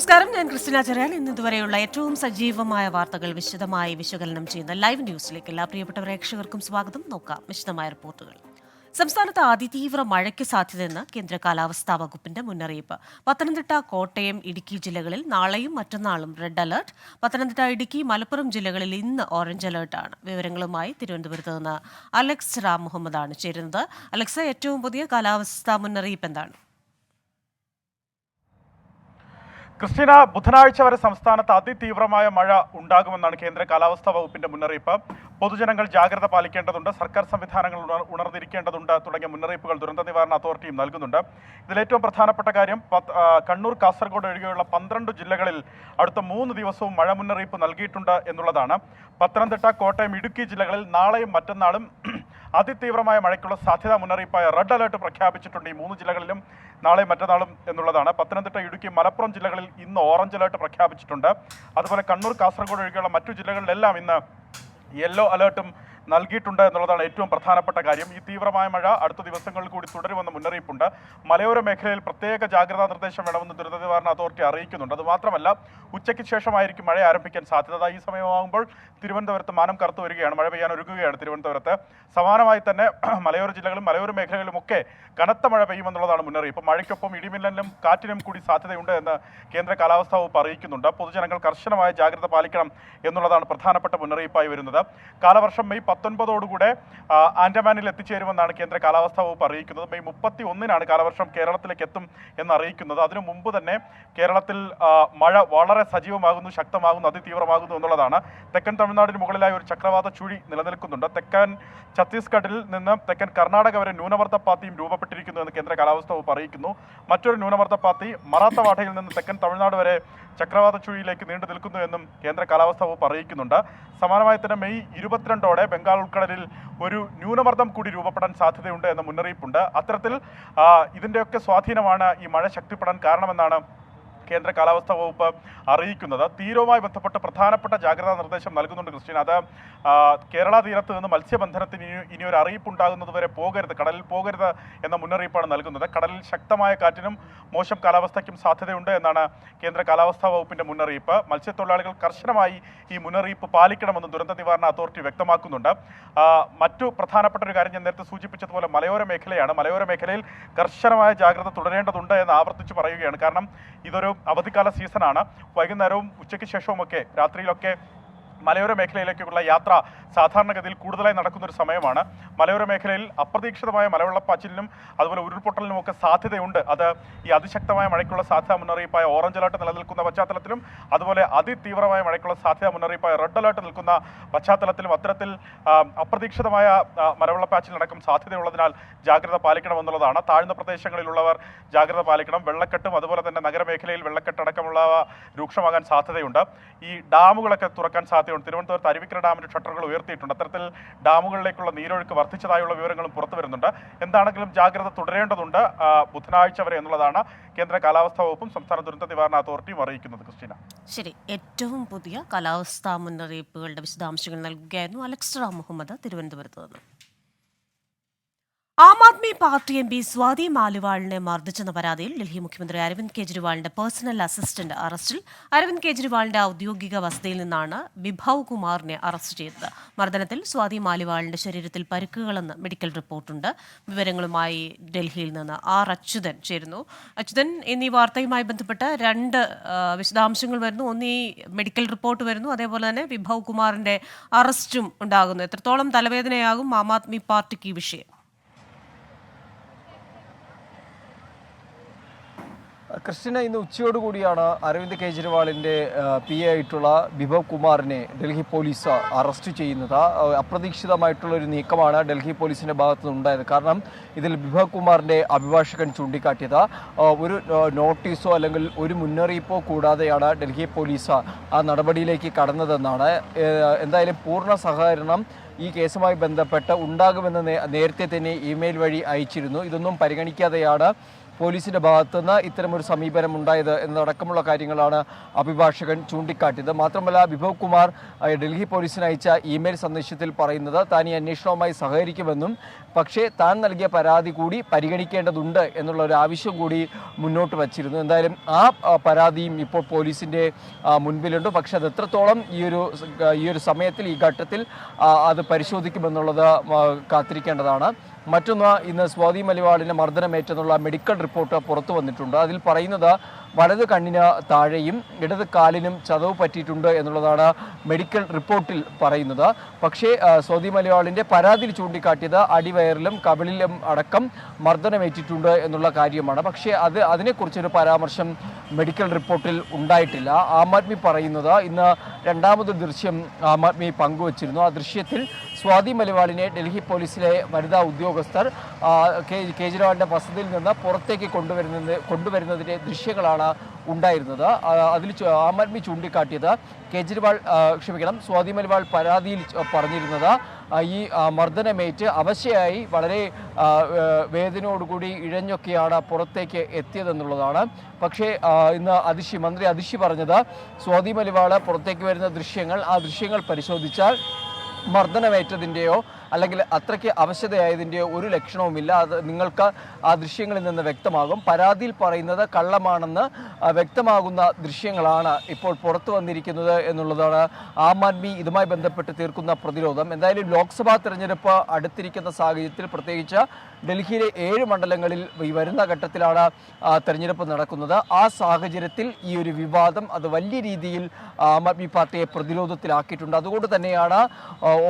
നമസ്കാരം, ഞാൻ ക്രിസ്റ്റിന ചെറിയാൻ. ഇതുവരെയുള്ള ഏറ്റവും സജീവമായ വാർത്തകൾ വിശദമായി വിശകലനം ചെയ്യുന്ന ലൈവ് ന്യൂസിലേക്ക് എല്ലാ പ്രിയപ്പെട്ട പ്രേക്ഷകർക്കും സ്വാഗതം. നോക്കാം വിശദമായ റിപ്പോർട്ടുകൾ. സംസ്ഥാനത്ത് അതിതീവ്ര മഴയ്ക്ക് സാധ്യതയെന്ന് കേന്ദ്ര കാലാവസ്ഥാ വകുപ്പിന്റെ മുന്നറിയിപ്പ്. പത്തനംതിട്ട, കോട്ടയം, ഇടുക്കി ജില്ലകളിൽ നാളെയും മറ്റന്നാളും റെഡ് അലർട്ട്. പത്തനംതിട്ട, ഇടുക്കി, മലപ്പുറം ജില്ലകളിൽ ഇന്ന് ഓറഞ്ച് അലർട്ടാണ്. വിവരങ്ങളുമായി തിരുവനന്തപുരത്ത് നിന്ന് അലക്സ് റാം മുഹമ്മദാണ് ചേരുന്നത്. അലക്സ്, ഏറ്റവും പുതിയ കാലാവസ്ഥാ മുന്നറിയിപ്പ് എന്താണ്? ക്രിസ്റ്റീന, ബുധനാഴ്ച വരെ സംസ്ഥാനത്ത് അതിതീവ്രമായ മഴ ഉണ്ടാകുമെന്നാണ് കേന്ദ്ര കാലാവസ്ഥാ വകുപ്പിന്റെ മുന്നറിയിപ്പ്. പൊതുജനങ്ങൾ ജാഗ്രത പാലിക്കേണ്ടതുണ്ട്, സർക്കാർ സംവിധാനങ്ങൾ ഉണർന്നിരിക്കേണ്ടതുണ്ട് തുടങ്ങിയ മുന്നറിയിപ്പുകൾ ദുരന്ത നിവാരണ അതോറിറ്റിയും നൽകുന്നുണ്ട്. ഇതിലേറ്റവും പ്രധാനപ്പെട്ട കാര്യം കണ്ണൂർ, കാസർഗോഡ് ഒഴികെയുള്ള 12 ജില്ലകളിൽ അടുത്ത 3 ദിവസവും മഴ മുന്നറിയിപ്പ് നൽകിയിട്ടുണ്ട് എന്നുള്ളതാണ്. പത്തനംതിട്ട, കോട്ടയം, ഇടുക്കി ജില്ലകളിൽ നാളെയും മറ്റന്നാളും അതിതീവ്രമായ മഴയ്ക്കുള്ള സാധ്യതാ മുന്നറിയിപ്പായ റെഡ് അലർട്ട് പ്രഖ്യാപിച്ചിട്ടുണ്ട്. ഈ 3 ജില്ലകളിലും നാളെയും മറ്റന്നാളും എന്നുള്ളതാണ്. പത്തനംതിട്ട, ഇടുക്കി, മലപ്പുറം ജില്ലകളിൽ ഇന്ന് ഓറഞ്ച് അലർട്ട് പ്രഖ്യാപിച്ചിട്ടുണ്ട്. അതുപോലെ കണ്ണൂർ, കാസർഗോഡ് ഒഴികെയുള്ള മറ്റു ജില്ലകളിലെല്ലാം ഇന്ന് യെല്ലോ അലർട്ടും നൽകിയിട്ടുണ്ട് എന്നുള്ളതാണ് ഏറ്റവും പ്രധാനപ്പെട്ട കാര്യം. ഈ തീവ്രമായ മഴ അടുത്ത ദിവസങ്ങളിൽ കൂടി തുടരുമെന്ന മുന്നറിയിപ്പുണ്ട്. മലയോര മേഖലയിൽ പ്രത്യേക ജാഗ്രതാ നിർദ്ദേശം വേണമെന്ന് ദുരന്ത നിവാരണ അതോറിറ്റി അറിയിക്കുന്നുണ്ട്. അതുമാത്രമല്ല, ഉച്ചയ്ക്ക് ശേഷമായിരിക്കും മഴ ആരംഭിക്കാൻ സാധ്യത. ഈ സമയമാകുമ്പോൾ തിരുവനന്തപുരത്ത് മാനം കറുത്തു വരികയാണ്, മഴ പെയ്യാൻ ഒരുങ്ങുകയാണ് തിരുവനന്തപുരത്ത്. സമാനമായി തന്നെ മലയോര ജില്ലകളും മലയോര മേഖലകളിലുമൊക്കെ കനത്ത മഴ പെയ്യുമെന്നുള്ളതാണ് മുന്നറിയിപ്പ്. മഴയ്ക്കൊപ്പം ഇടിമിന്നലിനും കാറ്റിനും കൂടി സാധ്യതയുണ്ട് എന്ന് കേന്ദ്ര കാലാവസ്ഥാ വകുപ്പ് അറിയിക്കുന്നുണ്ട്. പൊതുജനങ്ങൾ കർശനമായ ജാഗ്രത പാലിക്കണം എന്നുള്ളതാണ് പ്രധാനപ്പെട്ട മുന്നറിയിപ്പായി വരുന്നത്. കാലവർഷം മെയ് 19 ആൻഡമാനിൽ എത്തിച്ചേരുമെന്നാണ് കേന്ദ്ര കാലാവസ്ഥാ വകുപ്പ് അറിയിക്കുന്നത്. മെയ് 31 കാലവർഷം കേരളത്തിലേക്ക് എത്തും എന്ന് അറിയിക്കുന്നത്. അതിനു മുമ്പ് തന്നെ കേരളത്തിൽ മഴ വളരെ സജീവമാകുന്നു, ശക്തമാകുന്നു, അതിതീവ്രമാകുന്നു എന്നുള്ളതാണ്. തെക്കൻ തമിഴ്നാടിന് മുകളിലായി ഒരു ചക്രവാത ചുഴി നിലനിൽക്കുന്നുണ്ട്. തെക്കൻ ഛത്തീസ്ഗഡിൽ നിന്ന് തെക്കൻ കർണാടക വരെ ന്യൂനമർദ്ദ പാത്തിയും രൂപപ്പെട്ടിരിക്കുന്നു എന്ന് കേന്ദ്ര കാലാവസ്ഥാ വകുപ്പ് അറിയിക്കുന്നു. മറ്റൊരു ന്യൂനമർദ്ദ പാത്തി മറാത്തവാഡയിൽ നിന്ന് തെക്കൻ തമിഴ്നാട് വരെ ചക്രവാത ചുഴിയിലേക്ക് നീണ്ടു നിൽക്കുന്നു എന്നും കേന്ദ്ര കാലാവസ്ഥാ വകുപ്പ് അറിയിക്കുന്നുണ്ട്. സമാനമായി തന്നെ മെയ് 22 ബംഗാൾ ഉൾക്കടലിൽ ഒരു ന്യൂനമർദ്ദം കൂടി രൂപപ്പെടാൻ സാധ്യതയുണ്ട് എന്ന മുന്നറിയിപ്പുണ്ട്. അത്തരത്തിൽ ഇതിൻ്റെയൊക്കെ സ്വാധീനമാണ് ഈ മഴ ശക്തിപ്പെടാൻ കാരണമെന്നാണ് കേന്ദ്ര കാലാവസ്ഥാ വകുപ്പ് അറിയിക്കുന്നത്. തീരവുമായി ബന്ധപ്പെട്ട് പ്രധാനപ്പെട്ട ജാഗ്രതാ നിർദ്ദേശം നൽകുന്നുണ്ട് ക്രിസ്റ്റീൻ. അത് കേരള തീരത്ത് നിന്ന് മത്സ്യബന്ധനത്തിന് ഇനി ഒരു അറിയിപ്പുണ്ടാകുന്നത് വരെ പോകരുത്, കടലിൽ പോകരുത് എന്ന മുന്നറിയിപ്പാണ് നൽകുന്നത്. കടലിൽ ശക്തമായ കാറ്റിനും മോശം കാലാവസ്ഥയ്ക്കും സാധ്യതയുണ്ട് എന്നാണ് കേന്ദ്ര കാലാവസ്ഥാ വകുപ്പിന്റെ മുന്നറിയിപ്പ്. മത്സ്യത്തൊഴിലാളികൾ കർശനമായി ഈ മുന്നറിയിപ്പ് പാലിക്കണമെന്ന് ദുരന്ത നിവാരണ അതോറിറ്റി വ്യക്തമാക്കുന്നുണ്ട്. മറ്റു പ്രധാനപ്പെട്ട ഒരു കാര്യം ഞാൻ നേരത്തെ സൂചിപ്പിച്ചതുപോലെ മലയോര മേഖലയാണ്. മലയോര മേഖലയിൽ കർശനമായ ജാഗ്രത തുടരേണ്ടതുണ്ട് എന്ന് ആവർത്തിച്ച് പറയുകയാണ്. കാരണം ഇതൊരു അവധിക്കാല സീസണാണ്. വൈകുന്നേരവും ഉച്ചയ്ക്ക് ശേഷവുമൊക്കെ രാത്രിയിലൊക്കെ മലയോര മേഖലയിലേക്കുള്ള യാത്ര സാധാരണഗതിയിൽ കൂടുതലായി നടക്കുന്ന ഒരു സമയമാണ്. മലയോര മേഖലയിൽ അപ്രതീക്ഷിതമായ മലവെള്ളപ്പാച്ചിലിനും അതുപോലെ ഉരുൾപൊട്ടലിനുമൊക്കെ സാധ്യതയുണ്ട്. അത് ഈ അതിശക്തമായ മഴയ്ക്കുള്ള സാധ്യതാ മുന്നറിയിപ്പായ ഓറഞ്ച് അലർട്ട് നിലനിൽക്കുന്ന പശ്ചാത്തലത്തിലും അതുപോലെ അതിതീവ്രമായ മഴയ്ക്കുള്ള സാധ്യതാ മുന്നറിയിപ്പായ റെഡ് അലർട്ട് നിൽക്കുന്ന പശ്ചാത്തലത്തിലും അത്തരത്തിൽ അപ്രതീക്ഷിതമായ മലവെള്ളപ്പാച്ചിലിനടക്കം സാധ്യതയുള്ളതിനാൽ ജാഗ്രത പാലിക്കണമെന്നുള്ളതാണ്. താഴ്ന്ന പ്രദേശങ്ങളിലുള്ളവർ ജാഗ്രത പാലിക്കണം. വെള്ളക്കെട്ടും അതുപോലെ തന്നെ നഗരമേഖലയിൽ വെള്ളക്കെട്ടടക്കമുള്ളവ രൂക്ഷമാകാൻ സാധ്യതയുണ്ട്. ഈ ഡാമുകളൊക്കെ തുറക്കാൻ സാധ്യതയുണ്ട്. തിരുവനന്തപുരത്ത് അരുവിക്കര ഡാമിന്റെ ഷട്ടറുകൾ ഉയർത്തിയിട്ടുണ്ട്. അത്തരത്തിൽ ഡാമുകളിലേക്കുള്ള നീരൊഴുക്ക് വർദ്ധിച്ചതായുള്ള വിവരങ്ങളും പുറത്തു വരുന്നുണ്ട്. എന്താണെങ്കിലും ജാഗ്രത തുടരേണ്ടതുണ്ട് ബുധനാഴ്ച വരെ എന്നുള്ളതാണ് കേന്ദ്ര കാലാവസ്ഥാ വകുപ്പും സംസ്ഥാന ദുരന്ത നിവാരണ അതോറിറ്റിയും അറിയിക്കുന്നത്. ക്രിസ്റ്റീന, ശരി, ഏറ്റവും പുതിയ കാലാവസ്ഥാ മുന്നറിയിപ്പുകളുടെ വിശദാംശങ്ങൾ നൽകുകയായിരുന്നു അലക്സ് റാം മുഹമ്മദ് തിരുവനന്തപുരത്ത് നിന്ന്. ആം ആദ്മി പാർട്ടി എം പി സ്വാതി മാലിവാളിനെ മർദ്ദിച്ചെന്ന പരാതിയിൽ ഡൽഹി മുഖ്യമന്ത്രി അരവിന്ദ് കെജ്രിവാളിന്റെ പേഴ്സണൽ അസിസ്റ്റന്റ് അറസ്റ്റിൽ. അരവിന്ദ് കെജ്രിവാളിന്റെ ഔദ്യോഗിക വസതിയിൽ നിന്നാണ് വിഭവ് കുമാറിനെ അറസ്റ്റ് ചെയ്തത്. മർദ്ദനത്തിൽ സ്വാതി മാലിവാളിന്റെ ശരീരത്തിൽ പരിക്കുകളെന്ന് മെഡിക്കൽ റിപ്പോർട്ടുണ്ട്. വിവരങ്ങളുമായി ഡൽഹിയിൽ നിന്ന് അച്യുതൻ ചേരുന്നു. അച്യുതൻ, എന്നീ വാർത്തയുമായി ബന്ധപ്പെട്ട് 2 വിശദാംശങ്ങൾ വരുന്നു. ഒന്ന്, ഈ മെഡിക്കൽ റിപ്പോർട്ട് വരുന്നു, അതേപോലെ തന്നെ വിഭവ് കുമാറിന്റെ അറസ്റ്റും ഉണ്ടാകുന്നു. എത്രത്തോളം തലവേദനയാകും ആം ആദ്മി പാർട്ടിക്ക് ഈ വിഷയം? ക്രിസ്റ്റീന, ഇന്ന് ഉച്ചയോടുകൂടിയാണ് അരവിന്ദ് കെജ്രിവാളിൻ്റെ PA ആയിട്ടുള്ള വിഭവ് കുമാറിനെ ഡൽഹി പോലീസ് അറസ്റ്റ് ചെയ്യുന്നത്. അപ്രതീക്ഷിതമായിട്ടുള്ളൊരു നീക്കമാണ് ഡൽഹി പോലീസിൻ്റെ ഭാഗത്തു നിന്നുണ്ടായത്. കാരണം ഇതിൽ വിഭവ് കുമാറിൻ്റെ അഭിഭാഷകൻ ചൂണ്ടിക്കാട്ടിയത് ഒരു നോട്ടീസോ അല്ലെങ്കിൽ ഒരു മുന്നറിയിപ്പോ കൂടാതെയാണ് ഡൽഹി പോലീസ് ആ നടപടിയിലേക്ക് കടന്നതെന്നാണ്. എന്തായാലും പൂർണ്ണ സഹകരണം ഈ കേസുമായി ബന്ധപ്പെട്ട് ഉണ്ടാകുമെന്ന് നേരത്തെ തന്നെ ഇമെയിൽ വഴി അയച്ചിരുന്നു. ഇതൊന്നും പരിഗണിക്കാതെയാണ് പോലീസിന്റെ ഭാഗത്തുനിന്ന് ഇത്തരമൊരു സമീപനം ഉണ്ടായത് എന്നതടക്കമുള്ള കാര്യങ്ങളാണ് അഭിഭാഷകൻ ചൂണ്ടിക്കാട്ടിയത്. മാത്രമല്ല വിഭവ് കുമാർ ഡൽഹി പോലീസിന് അയച്ച ഇമെയിൽ സന്ദേശത്തിൽ പറയുന്നത് താൻ ഈ അന്വേഷണവുമായി സഹകരിക്കുമെന്നും പക്ഷേ താൻ നൽകിയ പരാതി കൂടി പരിഗണിക്കേണ്ടതുണ്ട് എന്നുള്ള ഒരു ആവശ്യം കൂടി മുന്നോട്ട് വച്ചിരുന്നു. എന്തായാലും ആ പരാതിയും ഇപ്പോൾ പോലീസിന്റെ മുൻപിലുണ്ട്. പക്ഷെ അത് എത്രത്തോളം ഈ ഒരു സമയത്തിൽ ഈ ഘട്ടത്തിൽ അത് പരിശോധിക്കുമെന്നുള്ളത് കാത്തിരിക്കേണ്ടതാണ്. മറ്റൊന്ന്, ഇന്ന് സ്വാതി മലിവാളിന് മർദ്ദനമേറ്റെന്നുള്ള മെഡിക്കൽ റിപ്പോർട്ട് പുറത്തു വന്നിട്ടുണ്ട്. അതിൽ പറയുന്നത് വലത് കണ്ണിന് താഴെയും ഇടത് കാലിനും ചതവ് പറ്റിയിട്ടുണ്ട് എന്നുള്ളതാണ് മെഡിക്കൽ റിപ്പോർട്ടിൽ പറയുന്നത്. പക്ഷേ സ്വാതി മലിവാളിൻ്റെ പരാതിയിൽ ചൂണ്ടിക്കാട്ടിയത് അടിവയറിലും കവിളിലും അടക്കം മർദ്ദനമേറ്റിട്ടുണ്ട് എന്നുള്ള കാര്യമാണ്. പക്ഷേ അതിനെക്കുറിച്ചൊരു പരാമർശം മെഡിക്കൽ റിപ്പോർട്ടിൽ ഉണ്ടായിട്ടില്ല. ആം ആദ്മി പറയുന്നത് ഇന്ന് രണ്ടാമതൊരു ദൃശ്യം ആം ആദ്മി പങ്കുവച്ചിരുന്നു. ആ ദൃശ്യത്തിൽ സ്വാതി മലിവാളിനെ ഡൽഹി പോലീസിലെ വനിതാ ഉദ്യോഗസ്ഥർ കേജ്രിവാളിൻ്റെ വസതിയിൽ നിന്ന് പുറത്തേക്ക് കൊണ്ടുവരുന്നതിൻ്റെ ദൃശ്യങ്ങളാണ് ഉണ്ടായിരുന്നത്. അതിൽ ആം ആദ്മി ചൂണ്ടിക്കാട്ടിയത് സ്വാതി മലിവാൾ പരാതിയിൽ പറഞ്ഞിരുന്നത് ഈ മർദ്ദനമേറ്റ് അവശയായി വളരെ വേദനയോടുകൂടി ഇഴഞ്ഞൊക്കെയാണ് പുറത്തേക്ക് എത്തിയതെന്നുള്ളതാണ്. പക്ഷേ ഇന്ന് മന്ത്രി അതിഷി പറഞ്ഞത് സ്വാതി മലിവാൾ പുറത്തേക്ക് വരുന്ന ആ ദൃശ്യങ്ങൾ പരിശോധിച്ചാൽ മർദ്ദനമേറ്റതിൻ്റെയോ അല്ലെങ്കിൽ അത്രയ്ക്ക് അവശതയായതിൻ്റെയോ ഒരു ലക്ഷണവുമില്ല. അത് നിങ്ങൾക്ക് ആ ദൃശ്യങ്ങളിൽ നിന്ന് വ്യക്തമാകും. പരാതിയിൽ പറയുന്നത് കള്ളമാണെന്ന് വ്യക്തമാകുന്ന ദൃശ്യങ്ങളാണ് ഇപ്പോൾ പുറത്തു വന്നിരിക്കുന്നത് എന്നുള്ളതാണ് ആം ആദ്മി ഇതുമായി ബന്ധപ്പെട്ട് തീർക്കുന്ന പ്രതിരോധം. എന്തായാലും ലോക്സഭാ തെരഞ്ഞെടുപ്പ് അടുത്തിരിക്കുന്ന സാഹചര്യത്തിൽ, പ്രത്യേകിച്ച് ഡൽഹിയിലെ 7 മണ്ഡലങ്ങളിൽ ഈ വരുന്ന ഘട്ടത്തിലാണ് തെരഞ്ഞെടുപ്പ് നടക്കുന്നത്. ആ സാഹചര്യത്തിൽ ഈ ഒരു വിവാദം അത് വലിയ രീതിയിൽ ആം ആദ്മി പാർട്ടിയെ പ്രതിരോധത്തിലാക്കിയിട്ടുണ്ട്. അതുകൊണ്ട് തന്നെയാണ്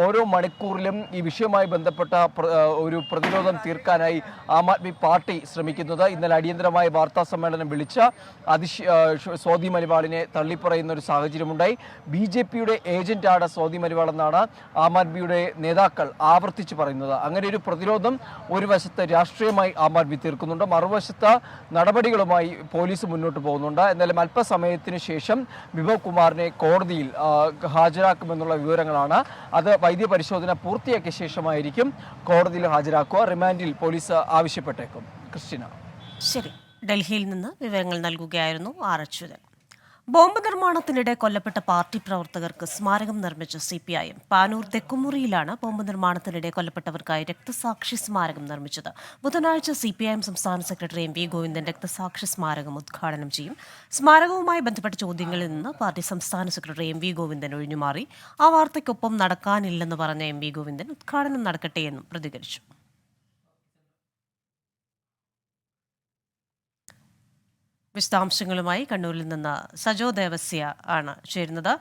ഓരോ മണിക്കൂറിലും ഈ വിഷയവുമായി ബന്ധപ്പെട്ട ഒരു പ്രതിരോധം തീർക്കാനായി ആം ആദ്മി പാർട്ടി ശ്രമിക്കുന്നത്. ഇന്നലെ അടിയന്തരമായ വാർത്താ സമ്മേളനം വിളിച്ച സ്വാതി മലിവാളിനെ തള്ളിപ്പറയുന്ന ഒരു സാഹചര്യമുണ്ടായി. BJPയുടെ ഏജന്റാണ് സ്വാതി മലിവാൾ എന്നാണ് ആം ആദ്മിയുടെ നേതാക്കൾ ആവർത്തിച്ച് പറയുന്നത്. അങ്ങനെ ഒരു പ്രതിരോധം ഒരു വശത്ത് രാഷ്ട്രീയമായി ആം ആദ്മി തീർക്കുന്നുണ്ട്, മറുവശത്ത് നടപടികളുമായി പോലീസ് മുന്നോട്ട് പോകുന്നുണ്ട്. എന്നാലും അല്പസമയത്തിന് ശേഷം വിഭവ് കുമാറിനെ കോടതിയിൽ ഹാജരാക്കുമെന്നുള്ള വിവരങ്ങളാണ്. അത് വൈദ്യപരിശോധന പൂർത്തിയാക്കിയ ശേഷമായിരിക്കും കോടതിയിൽ ഹാജരാക്കുക. റിമാൻഡിൽ പോലീസ് ആവശ്യപ്പെട്ടേക്കും. ക്രിസ്റ്റിന. ശരി, ഡൽഹിയിൽ നിന്ന് വിവരങ്ങൾ നൽകുകയായിരുന്നു ആർ അച്യുതൻ. ബോംബ് നിർമ്മാണത്തിനിടെ കൊല്ലപ്പെട്ട പാർട്ടി പ്രവർത്തകർക്ക് സ്മാരകം നിർമ്മിച്ച CPIM പാനൂർ തെക്കുമുറിയിലാണ് ബോംബ് നിർമ്മാണത്തിനിടെ കൊല്ലപ്പെട്ടവർക്കായി രക്തസാക്ഷി സ്മാരകം നിർമ്മിച്ചത്. ബുധനാഴ്ച CPIM സംസ്ഥാന സെക്രട്ടറി MV ഗോവിന്ദൻ രക്തസാക്ഷി സ്മാരകം ഉദ്ഘാടനം ചെയ്യും. സ്മാരകവുമായി ബന്ധപ്പെട്ട ചോദ്യങ്ങളിൽ നിന്ന് പാർട്ടി സംസ്ഥാന സെക്രട്ടറി MV ഗോവിന്ദൻ ഒഴിഞ്ഞുമാറി. ആ വാർത്തയ്ക്കൊപ്പം നടക്കാനില്ലെന്ന് പറഞ്ഞ MV ഗോവിന്ദൻ ഉദ്ഘാടനം നടക്കട്ടെയെന്നും പ്രതികരിച്ചു. വിശദാംശങ്ങളുമായി കണ്ണൂരിൽ നിന്ന് സജോ ദേവസ്യ ആണ് ചേരുന്നത്.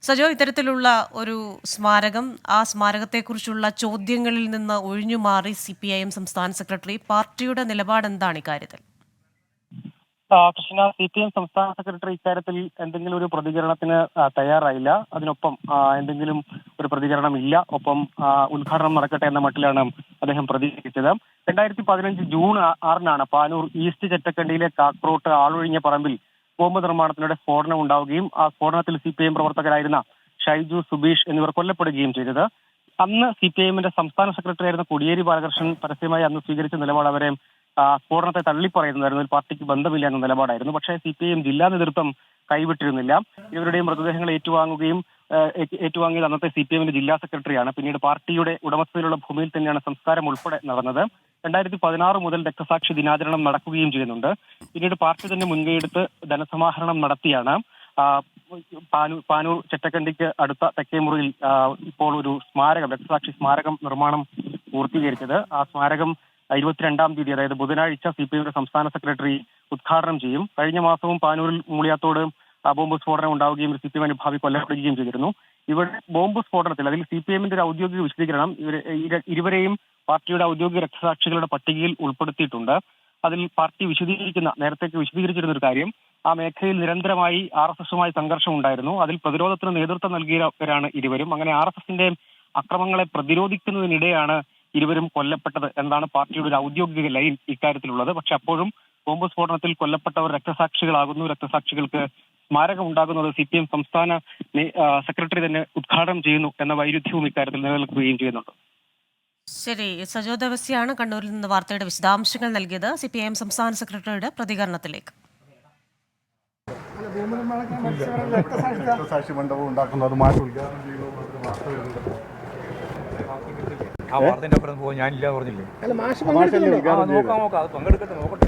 സജോ, ഇത്തരത്തിലുള്ള ഒരു സ്മാരകം, ആ സ്മാരകത്തെക്കുറിച്ചുള്ള ചോദ്യങ്ങളിൽ നിന്ന് ഒഴിഞ്ഞുമാറി CPIM സംസ്ഥാന സെക്രട്ടറി, പാർട്ടിയുടെ നിലപാട് എന്താണ് ഇക്കാര്യത്തിൽ? കൃഷ്ണ, CPIM സംസ്ഥാന സെക്രട്ടറി ഇക്കാര്യത്തിൽ എന്തെങ്കിലും ഒരു പ്രതികരണത്തിന് തയ്യാറായില്ല. അതിനൊപ്പം എന്തെങ്കിലും ഒരു പ്രതികരണം ഇല്ല. ഒപ്പം ഉദ്ഘാടനം നടക്കട്ടെ എന്ന മട്ടിലാണ് അദ്ദേഹം പ്രതികരിച്ചത്. 2015 ജൂൺ 6-നാണ് പാനൂർ ഈസ്റ്റ് ചെറ്റക്കണ്ടിയിലെ കാക്രോട്ട് ആളൊഴിഞ്ഞ പറമ്പിൽ ബോംബ് നിർമ്മാണത്തിനിടെ സ്ഫോടനം ഉണ്ടാവുകയും ആ സ്ഫോടനത്തിൽ CPIM പ്രവർത്തകരായിരുന്ന ഷൈജു, സുബീഷ് എന്നിവർ കൊല്ലപ്പെടുകയും ചെയ്തത്. അന്ന് CPIMന്റെ സംസ്ഥാന സെക്രട്ടറി ആയിരുന്ന കോടിയേരി ബാലകൃഷ്ണൻ പരസ്യമായി അന്ന് സ്വീകരിച്ച നിലപാട് അവരെ സ്ഫോടനത്തെ തള്ളിപ്പറയുന്നതായിരുന്നു. പാർട്ടിക്ക് ബന്ധമില്ല എന്ന നിലപാടായിരുന്നു. പക്ഷേ CPIM ജില്ലാ നേതൃത്വം കൈവിട്ടിരുന്നില്ല. ഇവരുടെയും മൃതദേഹങ്ങൾ ഏറ്റുവാങ്ങിയത് അന്നത്തെ CPIMന്റെ ജില്ലാ സെക്രട്ടറിയാണ്. പിന്നീട് പാർട്ടിയുടെ ഉടമസ്ഥതയിലുള്ള ഭൂമിയിൽ തന്നെയാണ് സംസ്കാരം ഉൾപ്പെടെ നടന്നത്. 2016 മുതൽ രക്തസാക്ഷി ദിനാചരണം നടക്കുകയും ചെയ്യുന്നുണ്ട്. പിന്നീട് പാർട്ടി തന്നെ മുൻകൈയെടുത്ത് ധനസമാഹരണം നടത്തിയാണ് പാനൂർ ചെറ്റക്കണ്ടിക്ക് അടുത്ത തെക്കേമുറിയിൽ ഇപ്പോൾ ഒരു സ്മാരകം, രക്തസാക്ഷി സ്മാരകം നിർമ്മാണം പൂർത്തീകരിച്ചത്. ആ സ്മാരകം 22-ാം തീയതി, അതായത് ബുധനാഴ്ച, CPIMന്റെ സംസ്ഥാന സെക്രട്ടറി ഉദ്ഘാടനം ചെയ്യും. കഴിഞ്ഞ മാസവും പാനൂരിൽ മൂളിയാത്തോട് ബോംബ് സ്ഫോടനം ഉണ്ടാവുകയും CPIM അനുഭാവി കൊല്ലപ്പെടുകയും ചെയ്തിരുന്നു. ഇവിടെ ബോംബ് സ്ഫോടനത്തിൽ അതിൽ CPIMന്റെ ഒരു ഔദ്യോഗിക വിശദീകരണം ഇരുവരെയും പാർട്ടിയുടെ ഔദ്യോഗിക രക്തസാക്ഷികളുടെ പട്ടികയിൽ ഉൾപ്പെടുത്തിയിട്ടുണ്ട്. അതിൽ പാർട്ടി നേരത്തേക്ക് വിശദീകരിച്ചിരുന്ന ഒരു കാര്യം, ആ മേഖലയിൽ നിരന്തരമായി RSSുമായി സംഘർഷം ഉണ്ടായിരുന്നു. അതിൽ പ്രതിരോധത്തിന് നേതൃത്വം നൽകിയവരാണ് ഇരുവരും. അങ്ങനെ RSSന്റെ അക്രമങ്ങളെ പ്രതിരോധിക്കുന്നതിനിടെയാണ് ഇരുവരും കൊല്ലപ്പെട്ടത് എന്നാണ് പാർട്ടിയുടെ ഒരു ഔദ്യോഗിക ലൈൻ ഇക്കാര്യത്തിലുള്ളത്. പക്ഷെ അപ്പോഴും ബോംബ് സ്ഫോടനത്തിൽ കൊല്ലപ്പെട്ടവർ രക്തസാക്ഷികളാകുന്നു. രക്തസാക്ഷികൾക്ക് സ്മാരകം ഉണ്ടാകുന്നത് CPIM സംസ്ഥാന സെക്രട്ടറി തന്നെ ഉദ്ഘാടനം ചെയ്യുന്നു എന്ന വൈരുദ്ധ്യവും ഇക്കാര്യത്തിൽ നിലനിൽക്കുകയും ചെയ്യുന്നുണ്ട്. ശരി, സജോ ദേവസ്യാണ് കണ്ണൂരിൽ നിന്ന് വാർത്തയുടെ വിശദാംശങ്ങൾ നൽകിയത്. CPIM സംസ്ഥാന സെക്രട്ടറിയുടെ പ്രതികരണത്തിലേക്ക്. രക്തസാക്ഷി മണ്ഡപം ഉണ്ടാക്കുന്നത് മാറ്റി ഉദ്ഘാടനം ചെയ്യുന്നത് ആ വാർത്തൻ്റെ അപ്പുറം പോകാൻ ഞാനില്ല പറഞ്ഞില്ലേ. നോക്കാം അത് പങ്കെടുക്കട്ടെ, നോക്കട്ടെ.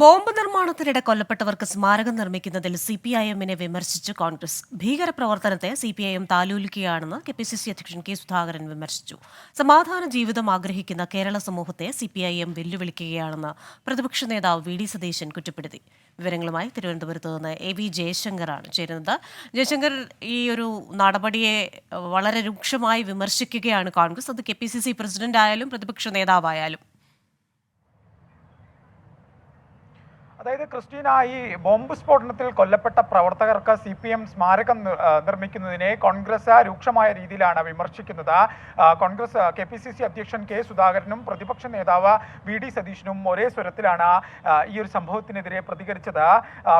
ബോംബ് നിർമ്മാണത്തിനിടെ കൊല്ലപ്പെട്ടവർക്ക് സ്മാരകം നിർമ്മിക്കുന്നതിൽ CPIM-നെ വിമർശിച്ച് കോൺഗ്രസ്. ഭീകരപ്രവർത്തനത്തെ CPIM താലോലിക്കുകയാണെന്ന് KPCC അധ്യക്ഷൻ കെ സുധാകരൻ വിമർശിച്ചു. സമാധാന ജീവിതം ആഗ്രഹിക്കുന്ന കേരള സമൂഹത്തെ CPIM വെല്ലുവിളിക്കുകയാണെന്ന് പ്രതിപക്ഷ നേതാവ് VD സതീശൻ കുറ്റപ്പെടുത്തി. വിവരങ്ങളുമായി തിരുവനന്തപുരത്ത് നിന്ന് AV ജയശങ്കറാണ് ചേരുന്നത്. ജയശങ്കർ, ഈ ഒരു നടപടിയെ വളരെ രൂക്ഷമായി വിമർശിക്കുകയാണ് കോൺഗ്രസ്. അത് KPCC പ്രസിഡന്റ് ആയാലും പ്രതിപക്ഷ നേതാവായാലും. അതായത് ക്രിസ്റ്റീന, ഈ ബോംബ് സ്ഫോടനത്തിൽ കൊല്ലപ്പെട്ട പ്രവർത്തകർക്ക് CPM സ്മാരകം നിർമ്മിക്കുന്നതിനെ കോൺഗ്രസ് രൂക്ഷമായ രീതിയിലാണ് വിമർശിക്കുന്നത്. കോൺഗ്രസ് KPCC അധ്യക്ഷൻ കെ സുധാകരനും പ്രതിപക്ഷ നേതാവ് VD സതീശനും ഒരേ സ്വരത്തിലാണ് ഈ ഒരു സംഭവത്തിനെതിരെ പ്രതികരിച്ചത്.